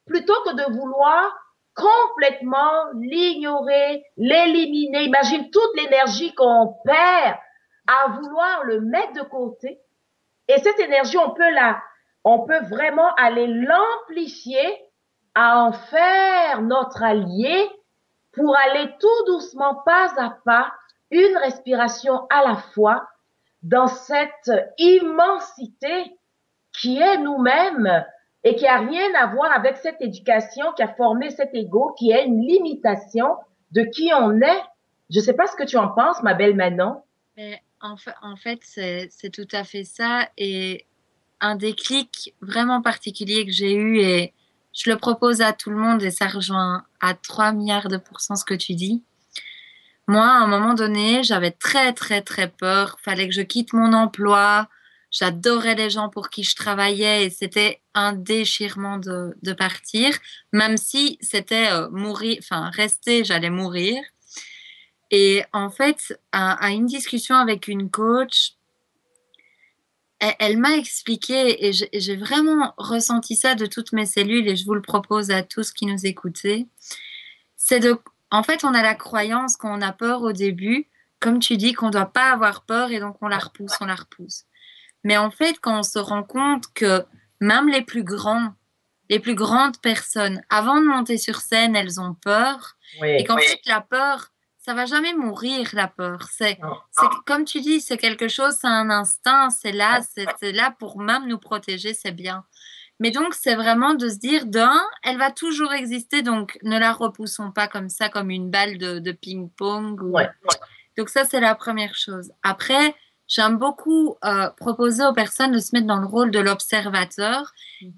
plutôt que de vouloir complètement l'ignorer, l'éliminer. Imagine toute l'énergie qu'on perd à vouloir le mettre de côté. Et cette énergie, on peut vraiment aller l'amplifier, à en faire notre allié pour aller tout doucement, pas à pas, une respiration à la fois dans cette immensité qui est nous-mêmes et qui a rien à voir avec cette éducation qui a formé cet ego, qui est une limitation de qui on est. Je ne sais pas ce que tu en penses, ma belle Manon. Mais en fait c'est tout à fait ça. Et un déclic vraiment particulier que j'ai eu, et je le propose à tout le monde, et ça rejoint à 3 milliards de pourcents ce que tu dis. Moi, à un moment donné, j'avais très, très, très peur. Fallait que je quitte mon emploi. J'adorais les gens pour qui je travaillais et c'était un déchirement de partir, même si c'était mourir, enfin rester, j'allais mourir. Et en fait, à une discussion avec une coach, elle m'a expliqué, et j'ai vraiment ressenti ça de toutes mes cellules, et je vous le propose à tous qui nous écoutez. En fait, on a la croyance qu'on a peur au début, comme tu dis, qu'on ne doit pas avoir peur, et donc on la repousse, on la repousse. Mais en fait, quand on se rend compte que même les plus grandes personnes, avant de monter sur scène, elles ont peur, et qu'en fait, la peur, ça va jamais mourir, la peur. Comme tu dis, c'est quelque chose, c'est un instinct, c'est là pour même nous protéger, c'est bien. Mais donc, c'est vraiment de se dire, elle va toujours exister, donc ne la repoussons pas comme ça, comme une balle de ping-pong. Donc ça, c'est la première chose. Après, j'aime beaucoup proposer aux personnes de se mettre dans le rôle de l'observateur.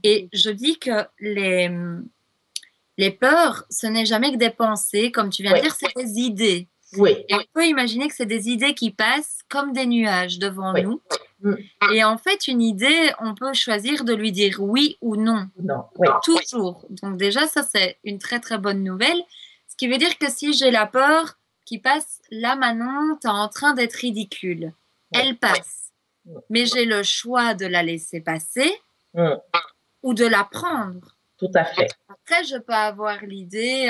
Et je dis que les peurs, ce n'est jamais que des pensées, comme tu viens de dire, c'est des idées. Et on peut imaginer que c'est des idées qui passent comme des nuages devant nous. Et en fait, une idée, on peut choisir de lui dire oui ou non. Toujours. Donc déjà, ça, c'est une très, très bonne nouvelle. Ce qui veut dire que si j'ai la peur qui passe, là, Manon, tu es en train d'être ridicule. Elle passe. Mais j'ai le choix de la laisser passer ou de la prendre. Tout à fait. Après, je peux avoir l'idée,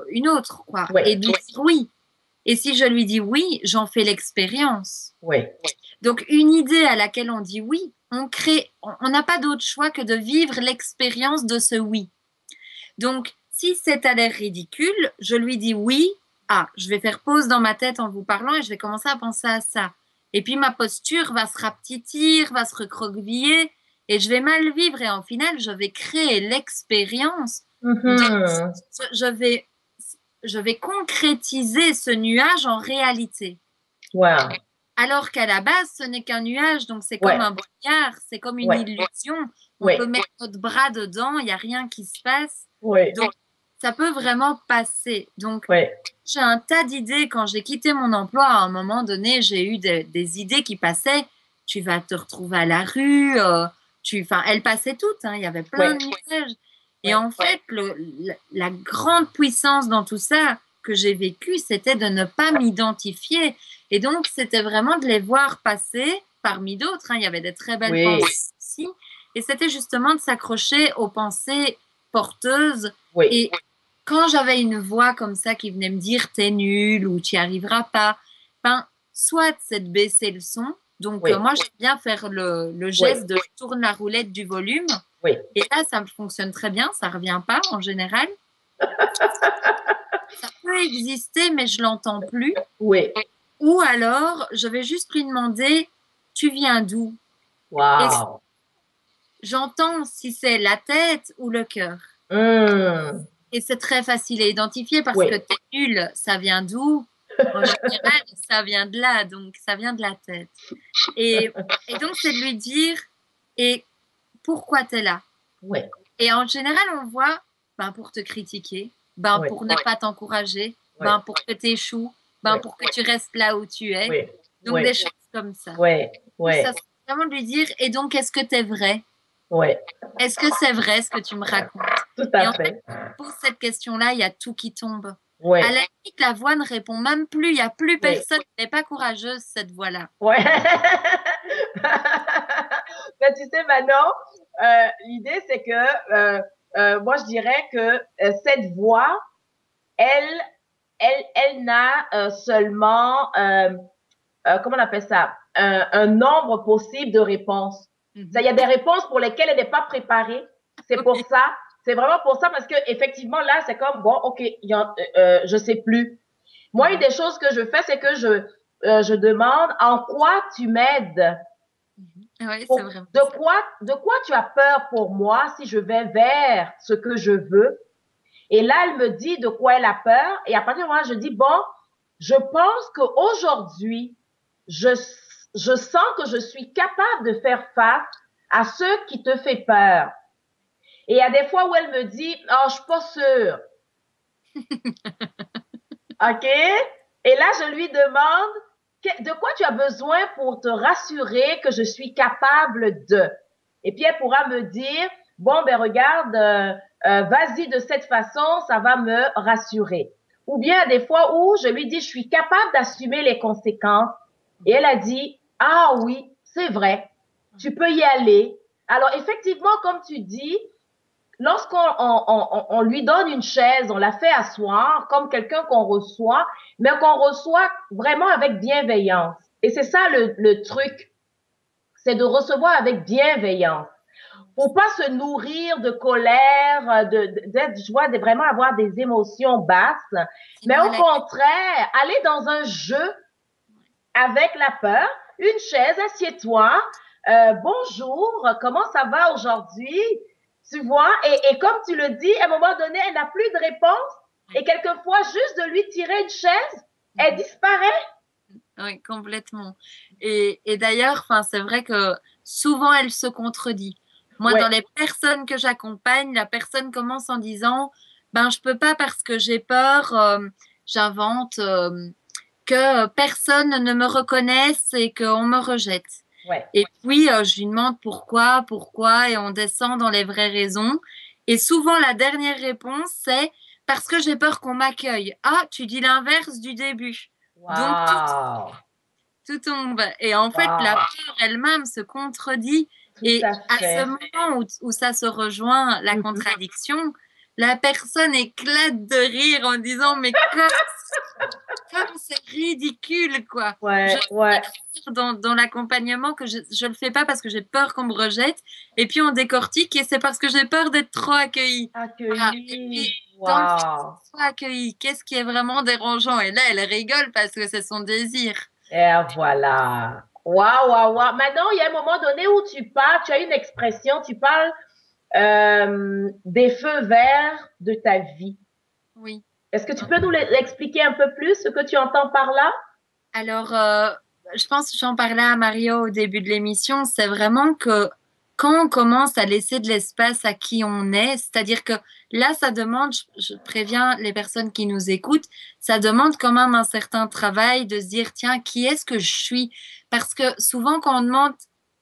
une autre, quoi. Et lui dire oui. Et si je lui dis oui, j'en fais l'expérience. Donc, une idée à laquelle on dit oui, on n'a pas d'autre choix que de vivre l'expérience de ce oui. Donc, si c'est à l'air ridicule, je lui dis oui. Je vais faire pause dans ma tête en vous parlant et je vais commencer à penser à ça. Et puis, ma posture va se rapetir, va se recroqueviller et je vais mal vivre. Et en final, je vais créer l'expérience. Je vais concrétiser ce nuage en réalité. Alors qu'à la base, ce n'est qu'un nuage, donc c'est comme un brouillard, c'est comme une illusion. On peut mettre notre bras dedans, il n'y a rien qui se passe. Donc, ça peut vraiment passer. Donc, j'ai un tas d'idées. Quand j'ai quitté mon emploi, à un moment donné, j'ai eu des idées qui passaient. Tu vas te retrouver à la rue. Elles passaient toutes. Il y avait plein de nuages. Et en fait, la grande puissance dans tout ça que j'ai vécu, c'était de ne pas m'identifier. Et donc, c'était vraiment de les voir passer parmi d'autres. Il y avait des très belles pensées aussi. Et c'était justement de s'accrocher aux pensées porteuses. Et quand j'avais une voix comme ça qui venait me dire « t'es nul » ou « tu n'y arriveras pas », soit c'est de baisser le son. Donc, moi, j'aime bien faire le geste de « tourne la roulette du volume ». Et là, ça fonctionne très bien, ça ne revient pas en général. Ça peut exister, mais je ne l'entends plus. Ou alors, je vais juste lui demander « tu viens d'où ?» J'entends si c'est la tête ou le cœur. Et c'est très facile à identifier parce que t'es nul, ça vient d'où? En général, ça vient de là, donc ça vient de la tête. Et donc, c'est de lui dire et pourquoi tu es là? Et en général, on voit pour te critiquer, pour ne pas t'encourager, pour que tu échoues, pour que tu restes là où tu es. Donc, des choses comme ça. Ça, c'est vraiment de lui dire et donc, est-ce que tu es vrai? Est-ce que c'est vrai ce que tu me racontes? Tout à et en fait. Pour cette question-là, il y a tout qui tombe. À la limite, la voix ne répond même plus. Il n'y a plus personne. Elle n'est pas courageuse, cette voix-là. Mais tu sais, Manon, l'idée, c'est que moi, je dirais que cette voix, elle n'a seulement, comment on appelle ça, un nombre possible de réponses. Il y a des réponses pour lesquelles elle n'est pas préparée. C'est pour ça. C'est vraiment pour ça parce que effectivement là, c'est comme bon, ok, je sais plus. Moi, une des choses que je fais, c'est que je demande en quoi tu m'aides. Oui, c'est vrai. De quoi tu as peur pour moi si je vais vers ce que je veux. Et là, elle me dit de quoi elle a peur. Et à partir de là, je dis bon, je pense qu'aujourd'hui, je sens que je suis capable de faire face à ce qui te fait peur. Et il y a des fois où elle me dit, oh, je suis pas sûre. OK? Et là, je lui demande, de quoi tu as besoin pour te rassurer que je suis capable de? Et puis, elle pourra me dire, bon, ben, regarde, vas-y de cette façon, ça va me rassurer. Ou bien, des fois où je lui dis, je suis capable d'assumer les conséquences. Et elle a dit, ah oui, c'est vrai, tu peux y aller. Alors, effectivement, comme tu dis, lorsqu'on lui donne une chaise, on la fait asseoir comme quelqu'un qu'on reçoit, mais qu'on reçoit vraiment avec bienveillance. Et c'est ça le truc. c'est de recevoir avec bienveillance. Pour pas se nourrir de colère, d'être joie, de vraiment avoir des émotions basses, mais au contraire, aller dans un jeu avec la peur, une chaise, assieds-toi, bonjour, comment ça va aujourd'hui? Tu vois, et comme tu le dis, à un moment donné, elle n'a plus de réponse, et quelquefois, juste de lui tirer une chaise, elle disparaît. Oui, complètement. Et d'ailleurs, c'est vrai que souvent, elle se contredit. Moi, dans les personnes que j'accompagne, la personne commence en disant, ben, je peux pas parce que j'ai peur, j'invente que personne ne me reconnaisse et qu'on me rejette. Ouais. Et puis, je lui demande pourquoi, et on descend dans les vraies raisons. Et souvent, la dernière réponse, c'est parce que j'ai peur qu'on m'accueille. Ah, tu dis l'inverse du début. Wow. Donc, tout tombe. Et en fait, la peur elle-même se contredit. Et à ce moment où ça se rejoint, la contradiction, la personne éclate de rire en disant mais comme c'est ridicule, quoi. Dans l'accompagnement que je le fais pas parce que j'ai peur qu'on me rejette. Et puis on décortique et c'est parce que j'ai peur d'être trop accueillie. Accueillie, qu'est-ce qui est vraiment dérangeant? Et là, elle rigole parce que c'est son désir. Et voilà. Waouh. Maintenant, il y a un moment donné où tu parles, tu as une expression, tu parles des feux verts de ta vie. Oui. Est-ce que tu peux nous expliquer un peu plus ce que tu entends par là? Alors, je pense que j'en parlais à Mario au début de l'émission, c'est vraiment que quand on commence à laisser de l'espace à qui on est, c'est-à-dire que là, ça demande, je préviens les personnes qui nous écoutent, ça demande quand même un certain travail de se dire, tiens, qui est-ce que je suis? Parce que souvent, quand on demande,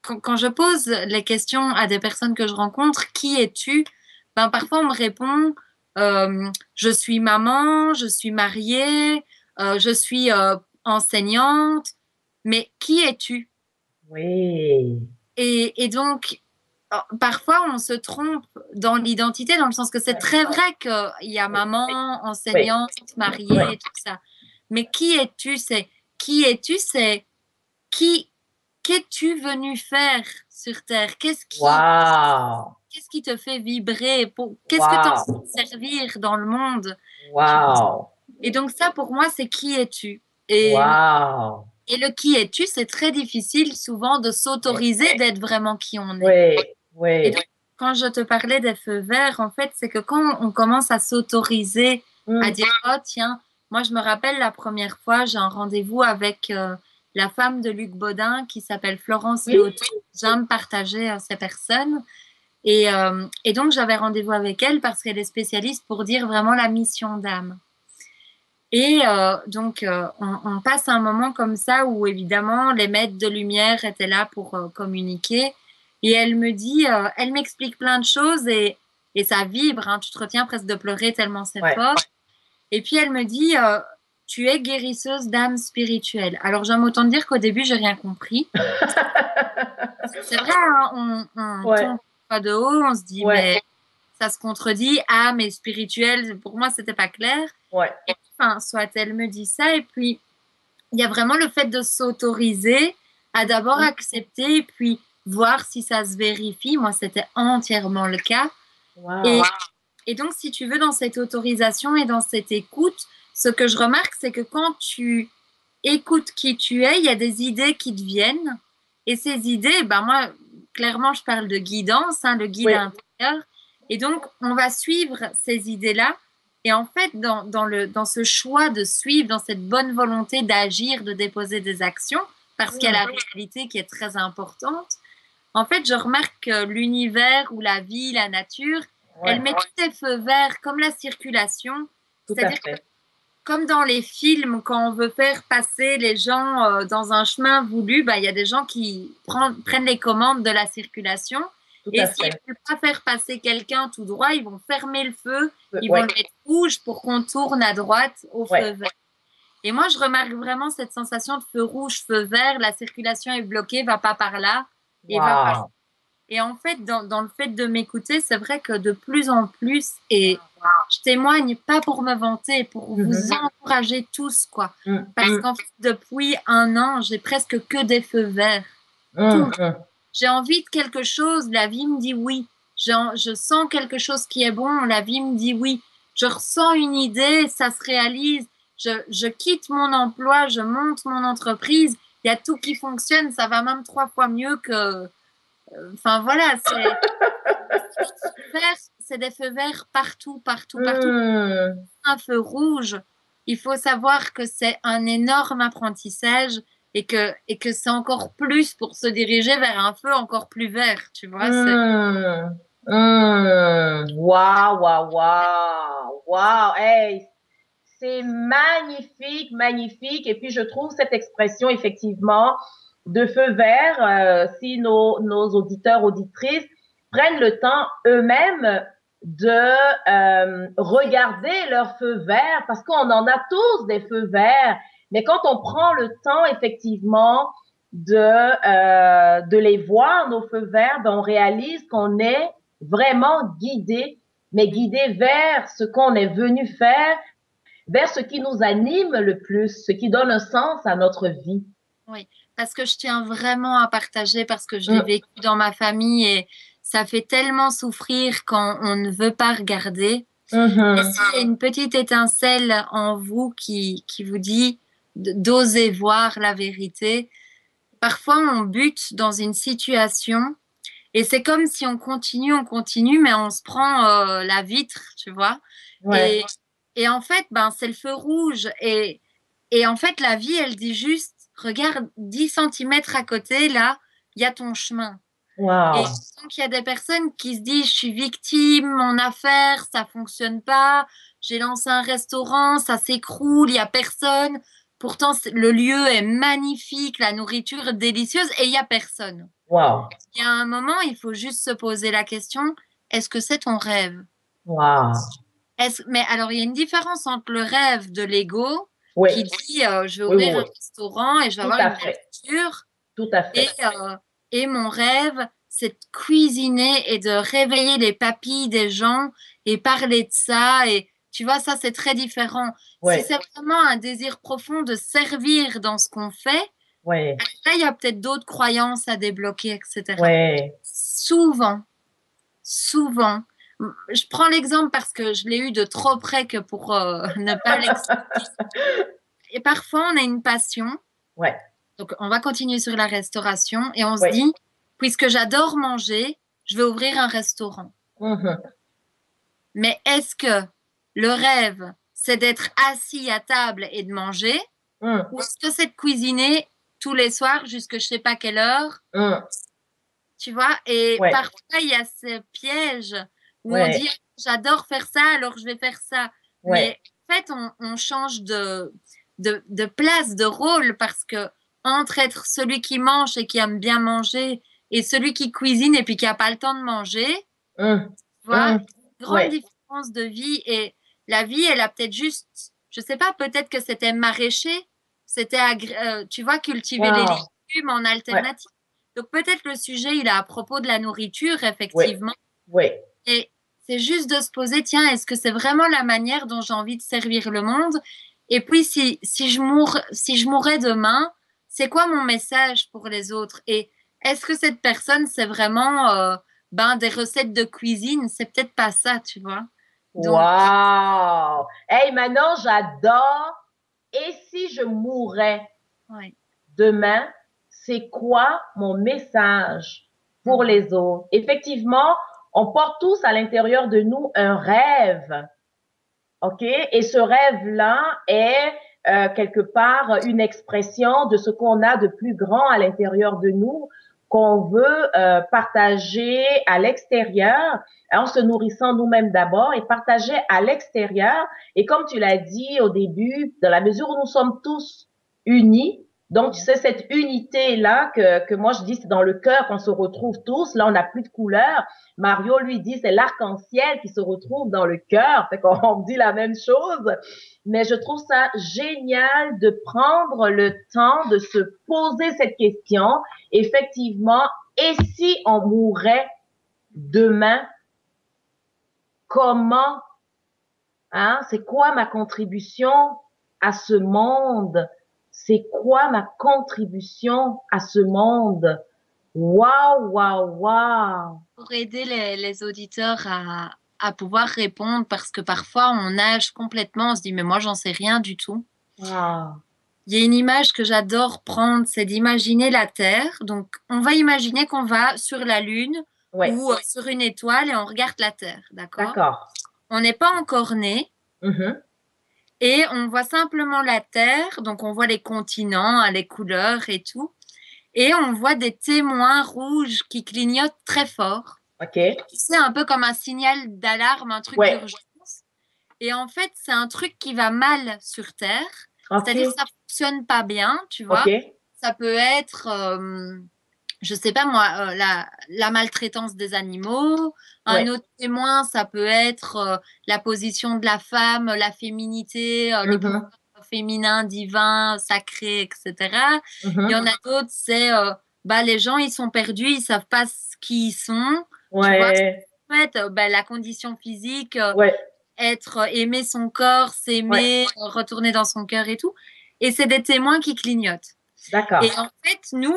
quand je pose les questions à des personnes que je rencontre, qui es-tu? Ben, parfois, on me répond, je suis maman, je suis mariée, je suis enseignante, mais qui es-tu? Oui. Et donc, parfois, on se trompe dans l'identité, dans le sens que c'est très vrai qu'il y a maman, enseignante, mariée, et tout ça. Mais qui es-tu? C'est qu'es-tu venu faire sur Terre? Qu'est-ce qui te fait vibrer? Qu'est-ce que tu as envie de servir dans le monde? Et donc ça, pour moi, c'est qui es-tu? Et le qui es-tu, c'est très difficile souvent de s'autoriser d'être vraiment qui on est. Et donc, quand je te parlais des feux verts, en fait, c'est que quand on commence à s'autoriser à dire « Oh, tiens, moi, je me rappelle la première fois, j'ai un rendez-vous avec la femme de Luc Baudin qui s'appelle Florence Léoto. J'aime partager ces personnes. Et donc, j'avais rendez-vous avec elle parce qu'elle est spécialiste pour dire vraiment la mission d'âme. Et donc, on passe un moment comme ça où, évidemment, les maîtres de lumière étaient là pour communiquer. Et elle me dit, elle m'explique plein de choses et ça vibre. Hein, tu te retiens presque de pleurer tellement c'est fort. Et puis, elle me dit, tu es guérisseuse d'âme spirituelle. Alors, j'aime autant dire qu'au début, j'ai rien compris. C'est vrai, hein, on tombe pas de haut, on se dit, mais ça se contredit, âme et spirituelle. Pour moi, c'était pas clair. Et enfin, soit elle me dit ça, et puis il y a vraiment le fait de s'autoriser à d'abord accepter, puis voir si ça se vérifie. Moi, c'était entièrement le cas. Et donc, si tu veux, dans cette autorisation et dans cette écoute, ce que je remarque, c'est que quand tu écoutes qui tu es, il y a des idées qui te viennent. Et ces idées, ben moi, clairement, je parle de guidance, hein, le guide intérieur. Et donc, on va suivre ces idées-là. Et en fait, dans ce choix de suivre, dans cette bonne volonté d'agir, de déposer des actions, parce qu'il y a la réalité qui est très importante, en fait, je remarque que l'univers ou la vie, la nature, elle met tous les feux verts, comme la circulation. C'est-à-dire que, comme dans les films, quand on veut faire passer les gens dans un chemin voulu, il y a des gens qui prennent les commandes de la circulation. Et s'ils ne veulent pas faire passer quelqu'un tout droit, ils vont fermer le feu, ils vont le mettre rouge pour qu'on tourne à droite au feu vert. Et moi, je remarque vraiment cette sensation de feu rouge, feu vert, la circulation est bloquée, va pas par là. Et va par là. Et en fait, dans le fait de m'écouter, c'est vrai que de plus en plus, et je témoigne pas pour me vanter, pour vous encourager tous, quoi. Parce qu'en fait, depuis 1 an, j'ai presque que des feux verts. j'ai envie de quelque chose, la vie me dit oui. Je sens quelque chose qui est bon, la vie me dit oui. Je ressens une idée, ça se réalise. Je quitte mon emploi, je monte mon entreprise. Il y a tout qui fonctionne, ça va même 3 fois mieux que... Enfin voilà, c'est des feux verts partout, partout, partout. Un feu rouge, il faut savoir que c'est un énorme apprentissage et que c'est encore plus pour se diriger vers un feu encore plus vert, tu vois. Waouh, waouh, waouh, waouh. Hey, c'est magnifique, magnifique. Et puis, je trouve cette expression, effectivement, de feu vert, si nos auditeurs, auditrices prennent le temps eux-mêmes de regarder leur feu vert, parce qu'on en a tous des feux verts, mais quand on prend le temps, effectivement, de les voir, nos feux verts, ben, on réalise qu'on est vraiment guidé, mais guidé vers ce qu'on est venu faire, vers ce qui nous anime le plus, ce qui donne un sens à notre vie. Oui, parce que je tiens vraiment à partager, parce que je l'ai vécu dans ma famille et ça fait tellement souffrir quand on ne veut pas regarder. Et s'il y a une petite étincelle en vous qui vous dit d'oser voir la vérité, parfois on bute dans une situation et c'est comme si on continue, mais on se prend la vitre, tu vois. Ouais. Et en fait, ben, c'est le feu rouge. Et en fait, la vie, elle dit juste, regarde, 10 centimètres à côté, là, il y a ton chemin. Wow. Et donc, il y a des personnes qui se disent, je suis victime, mon affaire, ça fonctionne pas, j'ai lancé un restaurant, ça s'écroule, il y a personne. Pourtant, le lieu est magnifique, la nourriture est délicieuse et il y a personne. Wow. Il y a un moment, il faut juste se poser la question, est-ce que c'est ton rêve? Wow. Mais alors, il y a une différence entre le rêve de l'ego Oui. qui dit je vais ouvrir un restaurant et je vais Tout avoir à une fait. voiture. Tout à fait. Et mon rêve, c'est de cuisiner et de réveiller les papilles des gens et parler de ça. Et tu vois, ça, c'est très différent. Oui. Si c'est vraiment un désir profond de servir dans ce qu'on fait, Oui. là, il y a peut-être d'autres croyances à débloquer, etc. Oui. Souvent, je prends l'exemple parce que je l'ai eu de trop près que pour ne pas l'expliquer. Et parfois, on a une passion. Ouais. Donc, on va continuer sur la restauration et on se dit, puisque j'adore manger, je vais ouvrir un restaurant. Mais est-ce que le rêve, c'est d'être assis à table et de manger ou est-ce que c'est de cuisiner tous les soirs jusqu'à je ne sais pas quelle heure Tu vois, et parfois, il y a ce piège où on dit, j'adore faire ça, alors je vais faire ça. Mais en fait, on change de place, de rôle, parce que entre être celui qui mange et qui aime bien manger et celui qui cuisine et puis qui n'a pas le temps de manger, tu vois, grande différence de vie. Et la vie, elle a peut-être juste, je ne sais pas, peut-être que c'était maraîcher, c'était, tu vois, cultiver les légumes en alternative. Donc, peut-être le sujet, il est à propos de la nourriture, effectivement. Oui. Et c'est juste de se poser, tiens, est-ce que c'est vraiment la manière dont j'ai envie de servir le monde? Et puis, si je mourais demain, c'est quoi mon message pour les autres? Et est-ce que cette personne, c'est vraiment des recettes de cuisine? C'est peut-être pas ça, tu vois. Donc... Wow! Hey, maintenant, j'adore. Et si je mourais demain, c'est quoi mon message pour les autres? Effectivement, on porte tous à l'intérieur de nous un rêve, OK? Et ce rêve-là est quelque part une expression de ce qu'on a de plus grand à l'intérieur de nous, qu'on veut partager à l'extérieur, en se nourrissant nous-mêmes d'abord et partager à l'extérieur. Et comme tu l'as dit au début, dans la mesure où nous sommes tous unis, donc, tu sais, cette unité-là que moi, je dis, c'est dans le cœur qu'on se retrouve tous. Là, on n'a plus de couleur. Mario, lui, dit, c'est l'arc-en-ciel qui se retrouve dans le cœur. Fait qu'on dit la même chose. Mais je trouve ça génial de prendre le temps de se poser cette question. Effectivement, et si on mourait demain, comment, hein, c'est quoi ma contribution à ce monde? C'est quoi ma contribution à ce monde? Waouh, waouh, waouh. Pour aider les auditeurs à pouvoir répondre, parce que parfois on nage complètement, on se dit, mais moi j'en sais rien du tout. Waouh. Il y a une image que j'adore prendre, c'est d'imaginer la Terre. Donc, on va imaginer qu'on va sur la Lune Ouais, ou sur une étoile et on regarde la Terre, d'accord? d'accord. On n'est pas encore né Mhm. et on voit simplement la Terre. Donc, on voit les continents, hein, les couleurs et tout. Et on voit des témoins rouges qui clignotent très fort. OK. C'est un peu comme un signal d'alarme, un truc Ouais. d'urgence. Et en fait, c'est un truc qui va mal sur Terre. OK. C'est-à-dire que ça fonctionne pas bien, tu vois. OK. Ça peut être, je sais pas moi, la maltraitance des animaux. Un Ouais. autre témoin, ça peut être la position de la femme, la féminité, le pouvoir Mhm. féminin, divin, sacré, etc. Il y Mhm. en a d'autres, c'est bah, les gens, ils sont perdus, ils savent pas qui ils sont. Tu vois, Ouais. en fait, bah, la condition physique, Ouais. être, aimer son corps, Ouais. s'aimer, retourner dans son cœur et tout. Et c'est des témoins qui clignotent. D'accord. Et en fait, nous,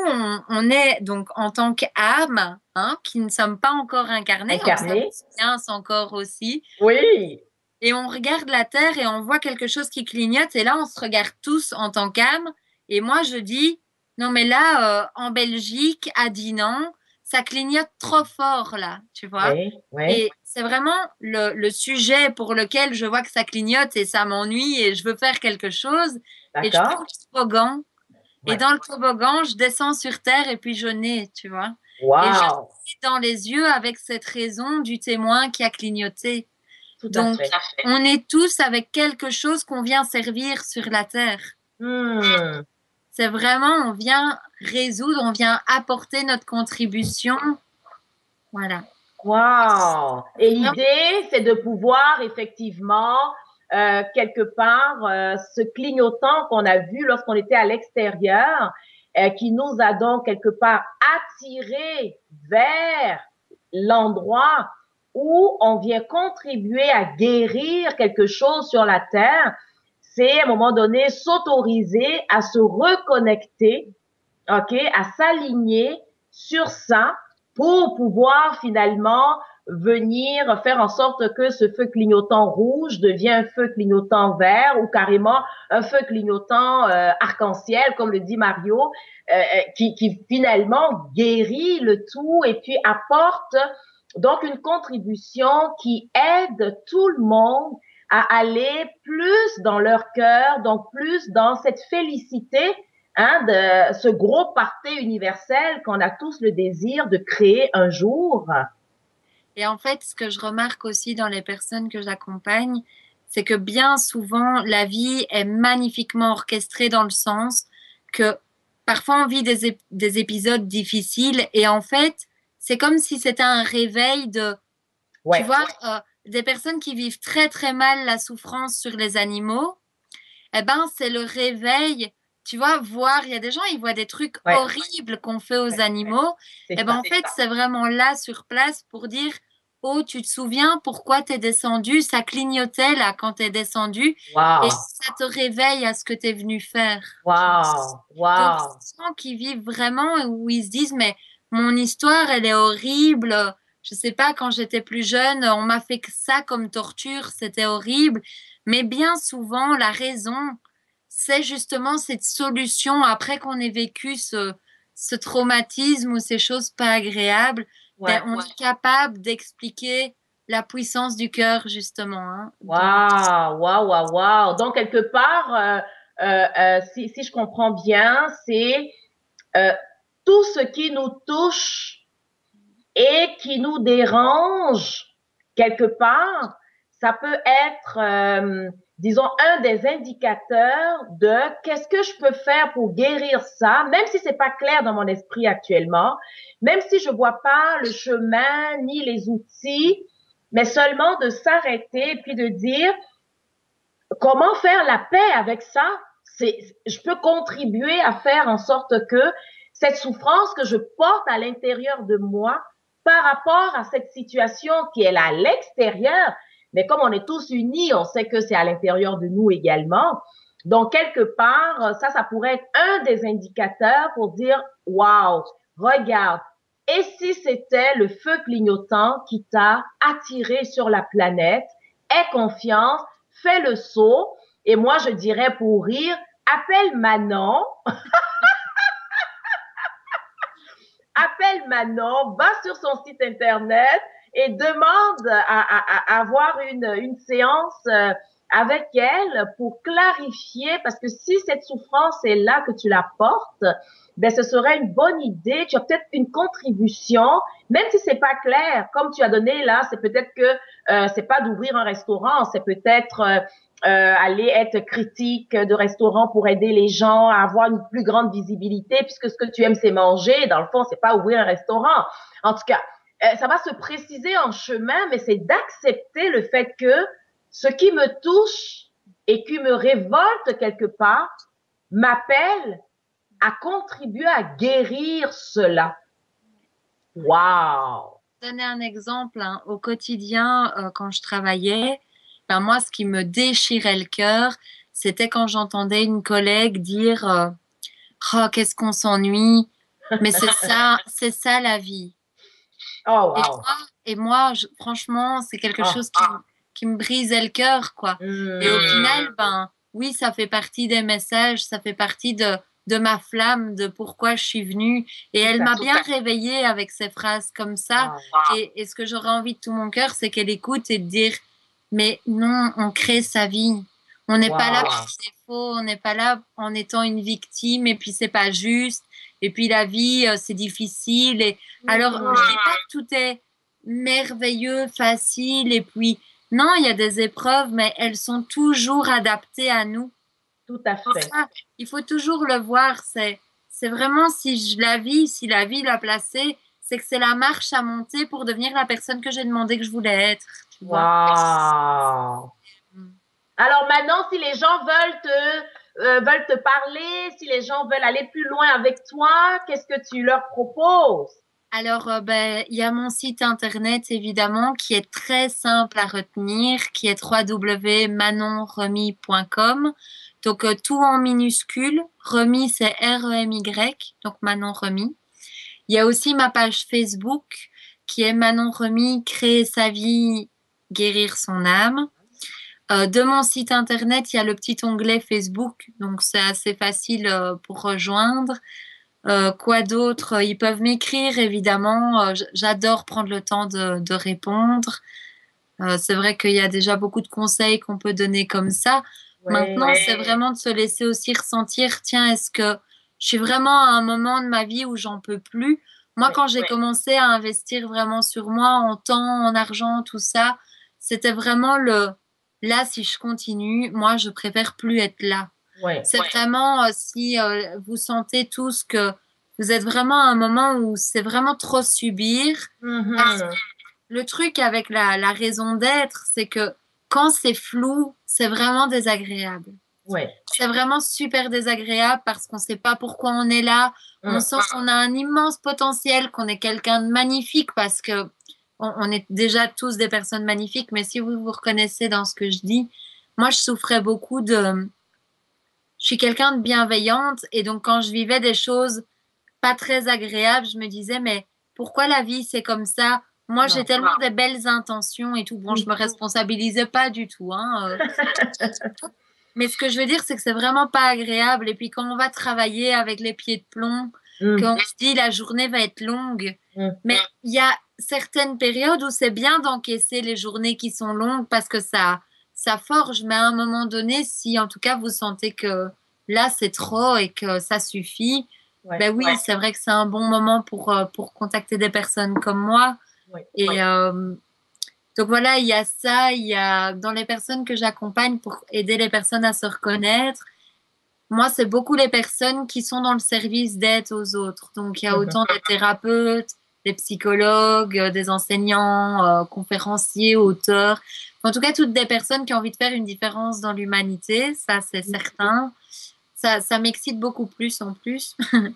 on est donc en tant qu'âme, hein, qui ne sommes pas encore incarnés, on Incarné. s'expérience encore aussi, Oui. et on regarde la Terre et on voit quelque chose qui clignote, et là, on se regarde tous en tant qu'âme, et moi, je dis, non, mais là, en Belgique, à Dinan, ça clignote trop fort, là, tu vois. Oui. Oui. Et c'est vraiment le sujet pour lequel je vois que ça clignote et ça m'ennuie et je veux faire quelque chose, et je prends D'accord. le toboggan. Et Ouais. dans le toboggan, je descends sur terre et puis je nais, tu vois. Et je Wow. suis dans les yeux avec cette raison du témoin qui a clignoté. Tout à Donc, fait. on est tous avec quelque chose qu'on vient servir sur la terre. Hmm. C'est vraiment, on vient résoudre, on vient apporter notre contribution. Voilà. Wow. Et l'idée, c'est de pouvoir effectivement, quelque part, ce clignotant qu'on a vu lorsqu'on était à l'extérieur, qui nous a donc quelque part attiré vers l'endroit où on vient contribuer à guérir quelque chose sur la terre, c'est à un moment donné s'autoriser à se reconnecter, OK, à s'aligner sur ça pour pouvoir finalement venir faire en sorte que ce feu clignotant rouge devient un feu clignotant vert ou carrément un feu clignotant arc-en-ciel, comme le dit Mario, qui finalement guérit le tout et puis apporte donc une contribution qui aide tout le monde à aller plus dans leur cœur, donc plus dans cette félicité, hein, de ce gros party universel qu'on a tous le désir de créer un jour. Et en fait, ce que je remarque aussi dans les personnes que j'accompagne, c'est que bien souvent, la vie est magnifiquement orchestrée dans le sens que parfois on vit des épisodes difficiles et en fait, c'est comme si c'était un réveil de, tu Ouais, vois, des personnes qui vivent très très mal la souffrance sur les animaux. Eh ben, c'est le réveil. Tu vois, voir, il y a des gens, ils voient des trucs ouais, horribles qu'on fait aux animaux. c'est Eh ben, ça. en fait, c'est vraiment là sur place pour dire, oh, tu te souviens pourquoi tu es descendu? Ça clignotait là quand tu es descendu et Wow, ça te réveille à ce que tu es venu faire. wow, Donc, wow. ces gens qui vivent vraiment où ils se disent, mais mon histoire, elle est horrible. Je sais pas, quand j'étais plus jeune, on m'a fait que ça comme torture, c'était horrible. Mais bien souvent, la raison, c'est justement cette solution après qu'on ait vécu ce traumatisme ou ces choses pas agréables. Ouais, On est capable d'expliquer la puissance du cœur, justement, hein. Donc, wow, wow, wow, wow. Donc, quelque part, si je comprends bien, c'est euh, tout ce qui nous touche et qui nous dérange quelque part, ça peut être, disons, un des indicateurs de qu'est-ce que je peux faire pour guérir ça, même si c'est pas clair dans mon esprit actuellement, même si je vois pas le chemin ni les outils, mais seulement de s'arrêter puis de dire comment faire la paix avec ça. Je peux contribuer à faire en sorte que cette souffrance que je porte à l'intérieur de moi par rapport à cette situation qui est là à l'extérieur, mais comme on est tous unis, on sait que c'est à l'intérieur de nous également. Donc, quelque part, ça pourrait être un des indicateurs pour dire, wow, regarde, et si c'était le feu clignotant qui t'a attiré sur la planète? Aie confiance, fais le saut. Et moi, je dirais pour rire, appelle Manon. Appelle Manon, va sur son site internet et demande à avoir une séance avec elle pour clarifier, parce que si cette souffrance est là que tu la portes, ben ce serait une bonne idée. Tu as peut-être une contribution, même si c'est pas clair, comme tu as donné là, c'est peut-être que c'est pas d'ouvrir un restaurant, c'est peut-être aller être critique de restaurant pour aider les gens à avoir une plus grande visibilité, puisque ce que tu aimes, c'est manger. Dans le fond, c'est pas ouvrir un restaurant. En tout cas, ça va se préciser en chemin, mais c'est d'accepter le fait que ce qui me touche et qui me révolte quelque part m'appelle à contribuer à guérir cela. Wow! Donner un exemple, hein, au quotidien, quand je travaillais, ben moi, ce qui me déchirait le cœur, c'était quand j'entendais une collègue dire oh, qu'est-ce qu'on s'ennuie, mais c'est ça la vie. Oh, wow! Et moi franchement, c'est quelque chose qui me brisait le cœur, quoi. Et au final, ben oui, ça fait partie des messages, ça fait partie de ma flamme, de pourquoi je suis venue. Et elle m'a bien réveillée avec ces phrases comme ça. Et ce que j'aurais envie de tout mon cœur, c'est qu'elle écoute et de dire, mais non, on crée sa vie. On n'est pas là pour ses défauts, on n'est pas là en étant une victime, et puis c'est pas juste. Et puis la vie, c'est difficile. Et alors, je dis pas que tout est merveilleux, facile, et puis non, il y a des épreuves, mais elles sont toujours adaptées à nous. Tout à fait. Ça, il faut toujours le voir. C'est vraiment si la vie l'a placée, c'est que c'est la marche à monter pour devenir la personne que j'ai demandé que je voulais être. Tu vois. Wow! Alors maintenant, si les gens veulent te parler, si les gens veulent aller plus loin avec toi, qu'est-ce que tu leur proposes? Alors, ben, il y a mon site internet, évidemment, qui est très simple à retenir, qui est www.manonremy.com. Donc, tout en minuscule. Remy, c'est R-E-M-Y, donc Manon Remy. Il y a aussi ma page Facebook, qui est Manon Remy, créer sa vie, guérir son âme. De mon site internet, il y a le petit onglet Facebook, donc c'est assez facile pour rejoindre. Quoi d'autre? Ils peuvent m'écrire, évidemment. J'adore prendre le temps de répondre. C'est vrai qu'il y a déjà beaucoup de conseils qu'on peut donner comme ça. Maintenant, c'est vraiment de se laisser aussi ressentir, tiens, est-ce que je suis vraiment à un moment de ma vie où j'en peux plus? Moi, quand j'ai commencé à investir vraiment sur moi, en temps, en argent, tout ça, c'était vraiment là, si je continue, moi, je préfère plus être là. C'est vraiment si vous sentez tous que vous êtes vraiment à un moment où c'est vraiment trop subir. Le truc avec la raison d'être, c'est que quand c'est flou, c'est vraiment désagréable. C'est vraiment super désagréable parce qu'on ne sait pas pourquoi on est là. On sent qu'on a un immense potentiel, qu'on est quelqu'un de magnifique parce que on est déjà tous des personnes magnifiques. Mais si vous vous reconnaissez dans ce que je dis, moi, je souffrais beaucoup je suis quelqu'un de bienveillante et donc quand je vivais des choses pas très agréables, je me disais mais pourquoi la vie c'est comme ça? Moi j'ai tellement de belles intentions et tout. Bon, je me responsabilisais pas du tout, hein. Mais ce que je veux dire c'est que c'est vraiment pas agréable. Et puis quand on va travailler avec les pieds de plomb, qu'on se dit la journée va être longue, mais il y a certaines périodes où c'est bien d'encaisser les journées qui sont longues parce que ça forge, mais à un moment donné, si en tout cas vous sentez que là c'est trop et que ça suffit, ben oui, c'est vrai que c'est un bon moment pour contacter des personnes comme moi. Et donc voilà, il y a ça, il y a dans les personnes que j'accompagne pour aider les personnes à se reconnaître. Moi, c'est beaucoup les personnes qui sont dans le service d'aide aux autres. Donc il y a autant des thérapeutes, des psychologues, des enseignants, conférenciers, auteurs. En tout cas, toutes des personnes qui ont envie de faire une différence dans l'humanité, ça c'est certain. Ça m'excite beaucoup plus en plus. Donc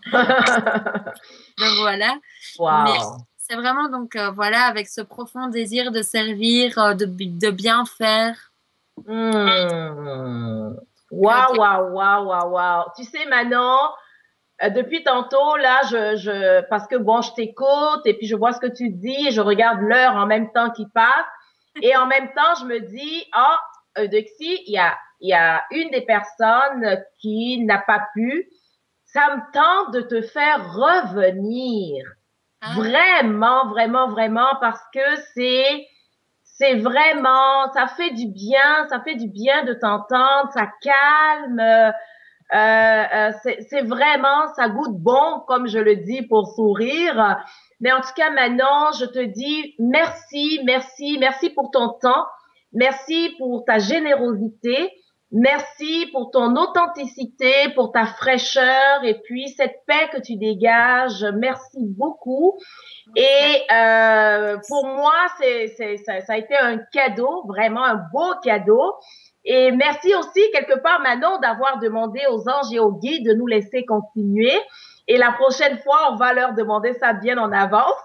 voilà. Wow. Mais c'est vraiment donc voilà, avec ce profond désir de servir, de bien faire. Waouh, waouh, waouh, waouh, waouh. Tu sais, Manon, Depuis tantôt, là, parce que bon, je t'écoute et puis je vois ce que tu dis et je regarde l'heure en même temps qui passe. Et en même temps, je me dis, Eudoxie, il y a une des personnes qui n'a pas pu. Ça me tente de te faire revenir. Ah. Vraiment, vraiment, vraiment, parce que c'est vraiment, ça fait du bien de t'entendre, ça calme. C'est vraiment, ça goûte bon, comme je le dis, pour sourire. Mais en tout cas, maintenant, je te dis merci, merci, merci pour ton temps. Merci pour ta générosité. Merci pour ton authenticité, pour ta fraîcheur et puis cette paix que tu dégages. Merci beaucoup. Et pour moi, ça a été un cadeau, vraiment un beau cadeau. Et merci aussi, quelque part, Manon, d'avoir demandé aux anges et aux guides de nous laisser continuer. Et la prochaine fois, on va leur demander ça bien en avance.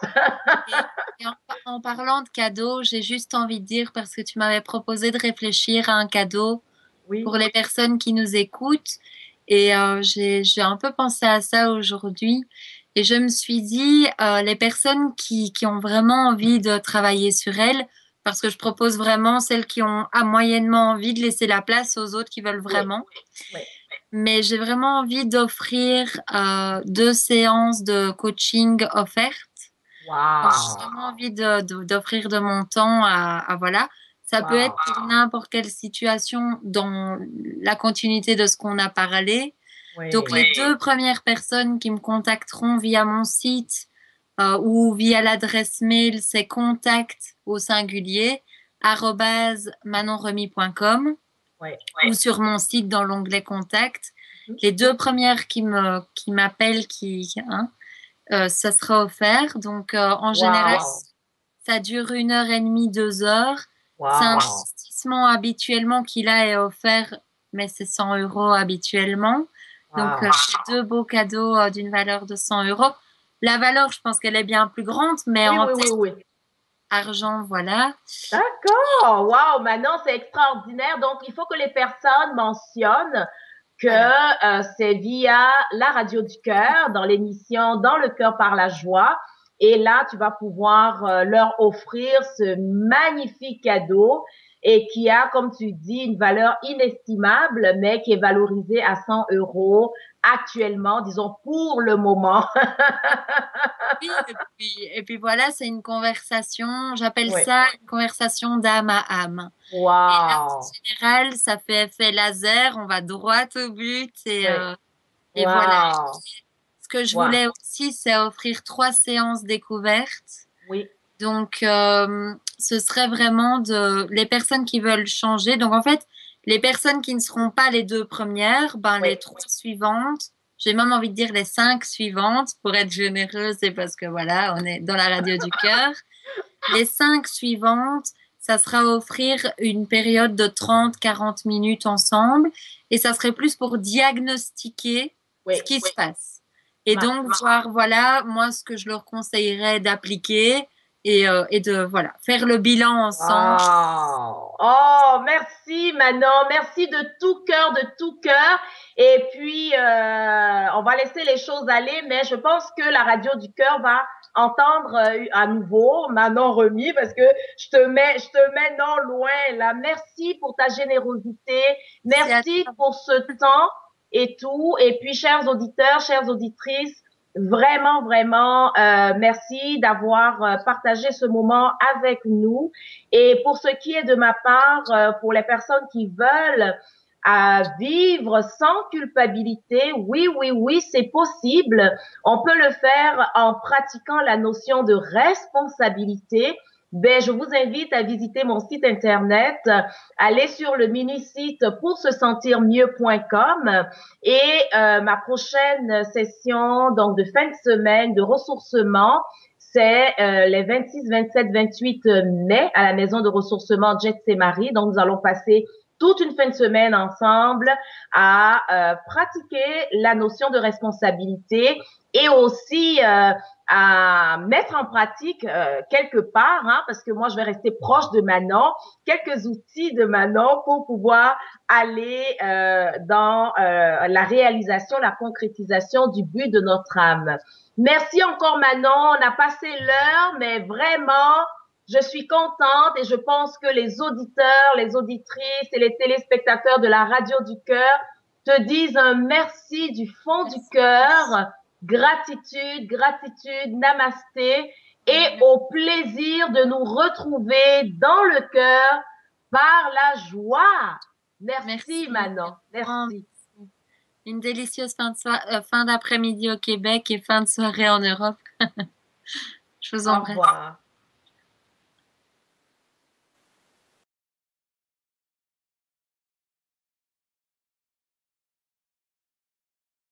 Et en parlant de cadeaux, j'ai juste envie de dire, parce que tu m'avais proposé de réfléchir à un cadeau Oui. pour les personnes qui nous écoutent. Et j'ai un peu pensé à ça aujourd'hui. Et je me suis dit, les personnes qui ont vraiment envie de travailler sur elles, parce que je propose vraiment celles qui ont moyennement envie de laisser la place aux autres qui veulent vraiment. Oui. Mais j'ai vraiment envie d'offrir 2 séances de coaching offertes. Wow. J'ai vraiment envie d'offrir de mon temps à voilà. Ça peut être pour n'importe quelle situation dans la continuité de ce qu'on a parlé. Oui. Donc, les 2 premières personnes qui me contacteront via mon site ou via l'adresse mail, c'est contact au singulier @manonremy.com ou sur mon site dans l'onglet contact. Les 2 premières qui m'appellent, ça sera offert. Donc, en général, ça dure 1h30, 2 heures. C'est un investissement habituellement qui là est offert, mais c'est 100 € habituellement. Donc, c'est 2 beaux cadeaux d'une valeur de 100 €. La valeur, je pense qu'elle est bien plus grande, mais oui. Argent, voilà. D'accord. Wow, Manon, c'est extraordinaire. Donc, il faut que les personnes mentionnent que c'est via la Radio du Cœur, dans l'émission Dans le cœur par la joie. Et là, tu vas pouvoir leur offrir ce magnifique cadeau et qui a, comme tu dis, une valeur inestimable, mais qui est valorisé à 100 € actuellement, disons pour le moment. Et puis voilà, c'est une conversation, j'appelle ça une conversation d'âme à âme. Wow. Et là, en général, ça fait effet laser, on va droit au but et voilà. Ce que je voulais aussi, c'est offrir 3 séances découvertes. Oui. Donc, ce serait vraiment les personnes qui veulent changer. Donc, en fait, les personnes qui ne seront pas les 2 premières, les 3 suivantes, j'ai même envie de dire les 5 suivantes pour être généreuse et parce que voilà, on est dans la radio du cœur. Les 5 suivantes, ça sera offrir une période de 30-40 minutes ensemble et ça serait plus pour diagnostiquer ce qui se passe. Et donc, voir, voilà, moi, ce que je leur conseillerais d'appliquer et de, voilà, faire le bilan ensemble. Wow. Oh, merci Manon, merci de tout cœur, de tout cœur. Et puis, on va laisser les choses aller, mais je pense que la radio du cœur va entendre à nouveau Manon Remy parce que je te mets non loin là. Merci pour ta générosité, merci pour ce temps et tout. Et puis, chers auditeurs, chères auditrices, vraiment, vraiment, merci d'avoir partagé ce moment avec nous. Et pour ce qui est de ma part, pour les personnes qui veulent vivre sans culpabilité, oui, c'est possible. On peut le faire en pratiquant la notion de responsabilité. Je vous invite à visiter mon site internet, aller sur le mini-site pour se sentir mieux.com et ma prochaine session donc de fin de semaine de ressourcement, c'est les 26, 27, 28 mai à la maison de ressourcement Jet-C-Marie. Donc, nous allons passer toute une fin de semaine ensemble à pratiquer la notion de responsabilité et aussi à mettre en pratique quelque part, hein, parce que moi, je vais rester proche de Manon, quelques outils de Manon pour pouvoir aller dans la réalisation, la concrétisation du but de notre âme. Merci encore Manon, on a passé l'heure, mais vraiment, je suis contente et je pense que les auditeurs, les auditrices et les téléspectateurs de la Radio du Cœur te disent un merci du fond du cœur. Gratitude, gratitude, namasté et au plaisir de nous retrouver dans le cœur par la joie. Merci. Manon. Merci. Une délicieuse fin d'après-midi au Québec et fin de soirée en Europe. Je vous embrasse. Au revoir.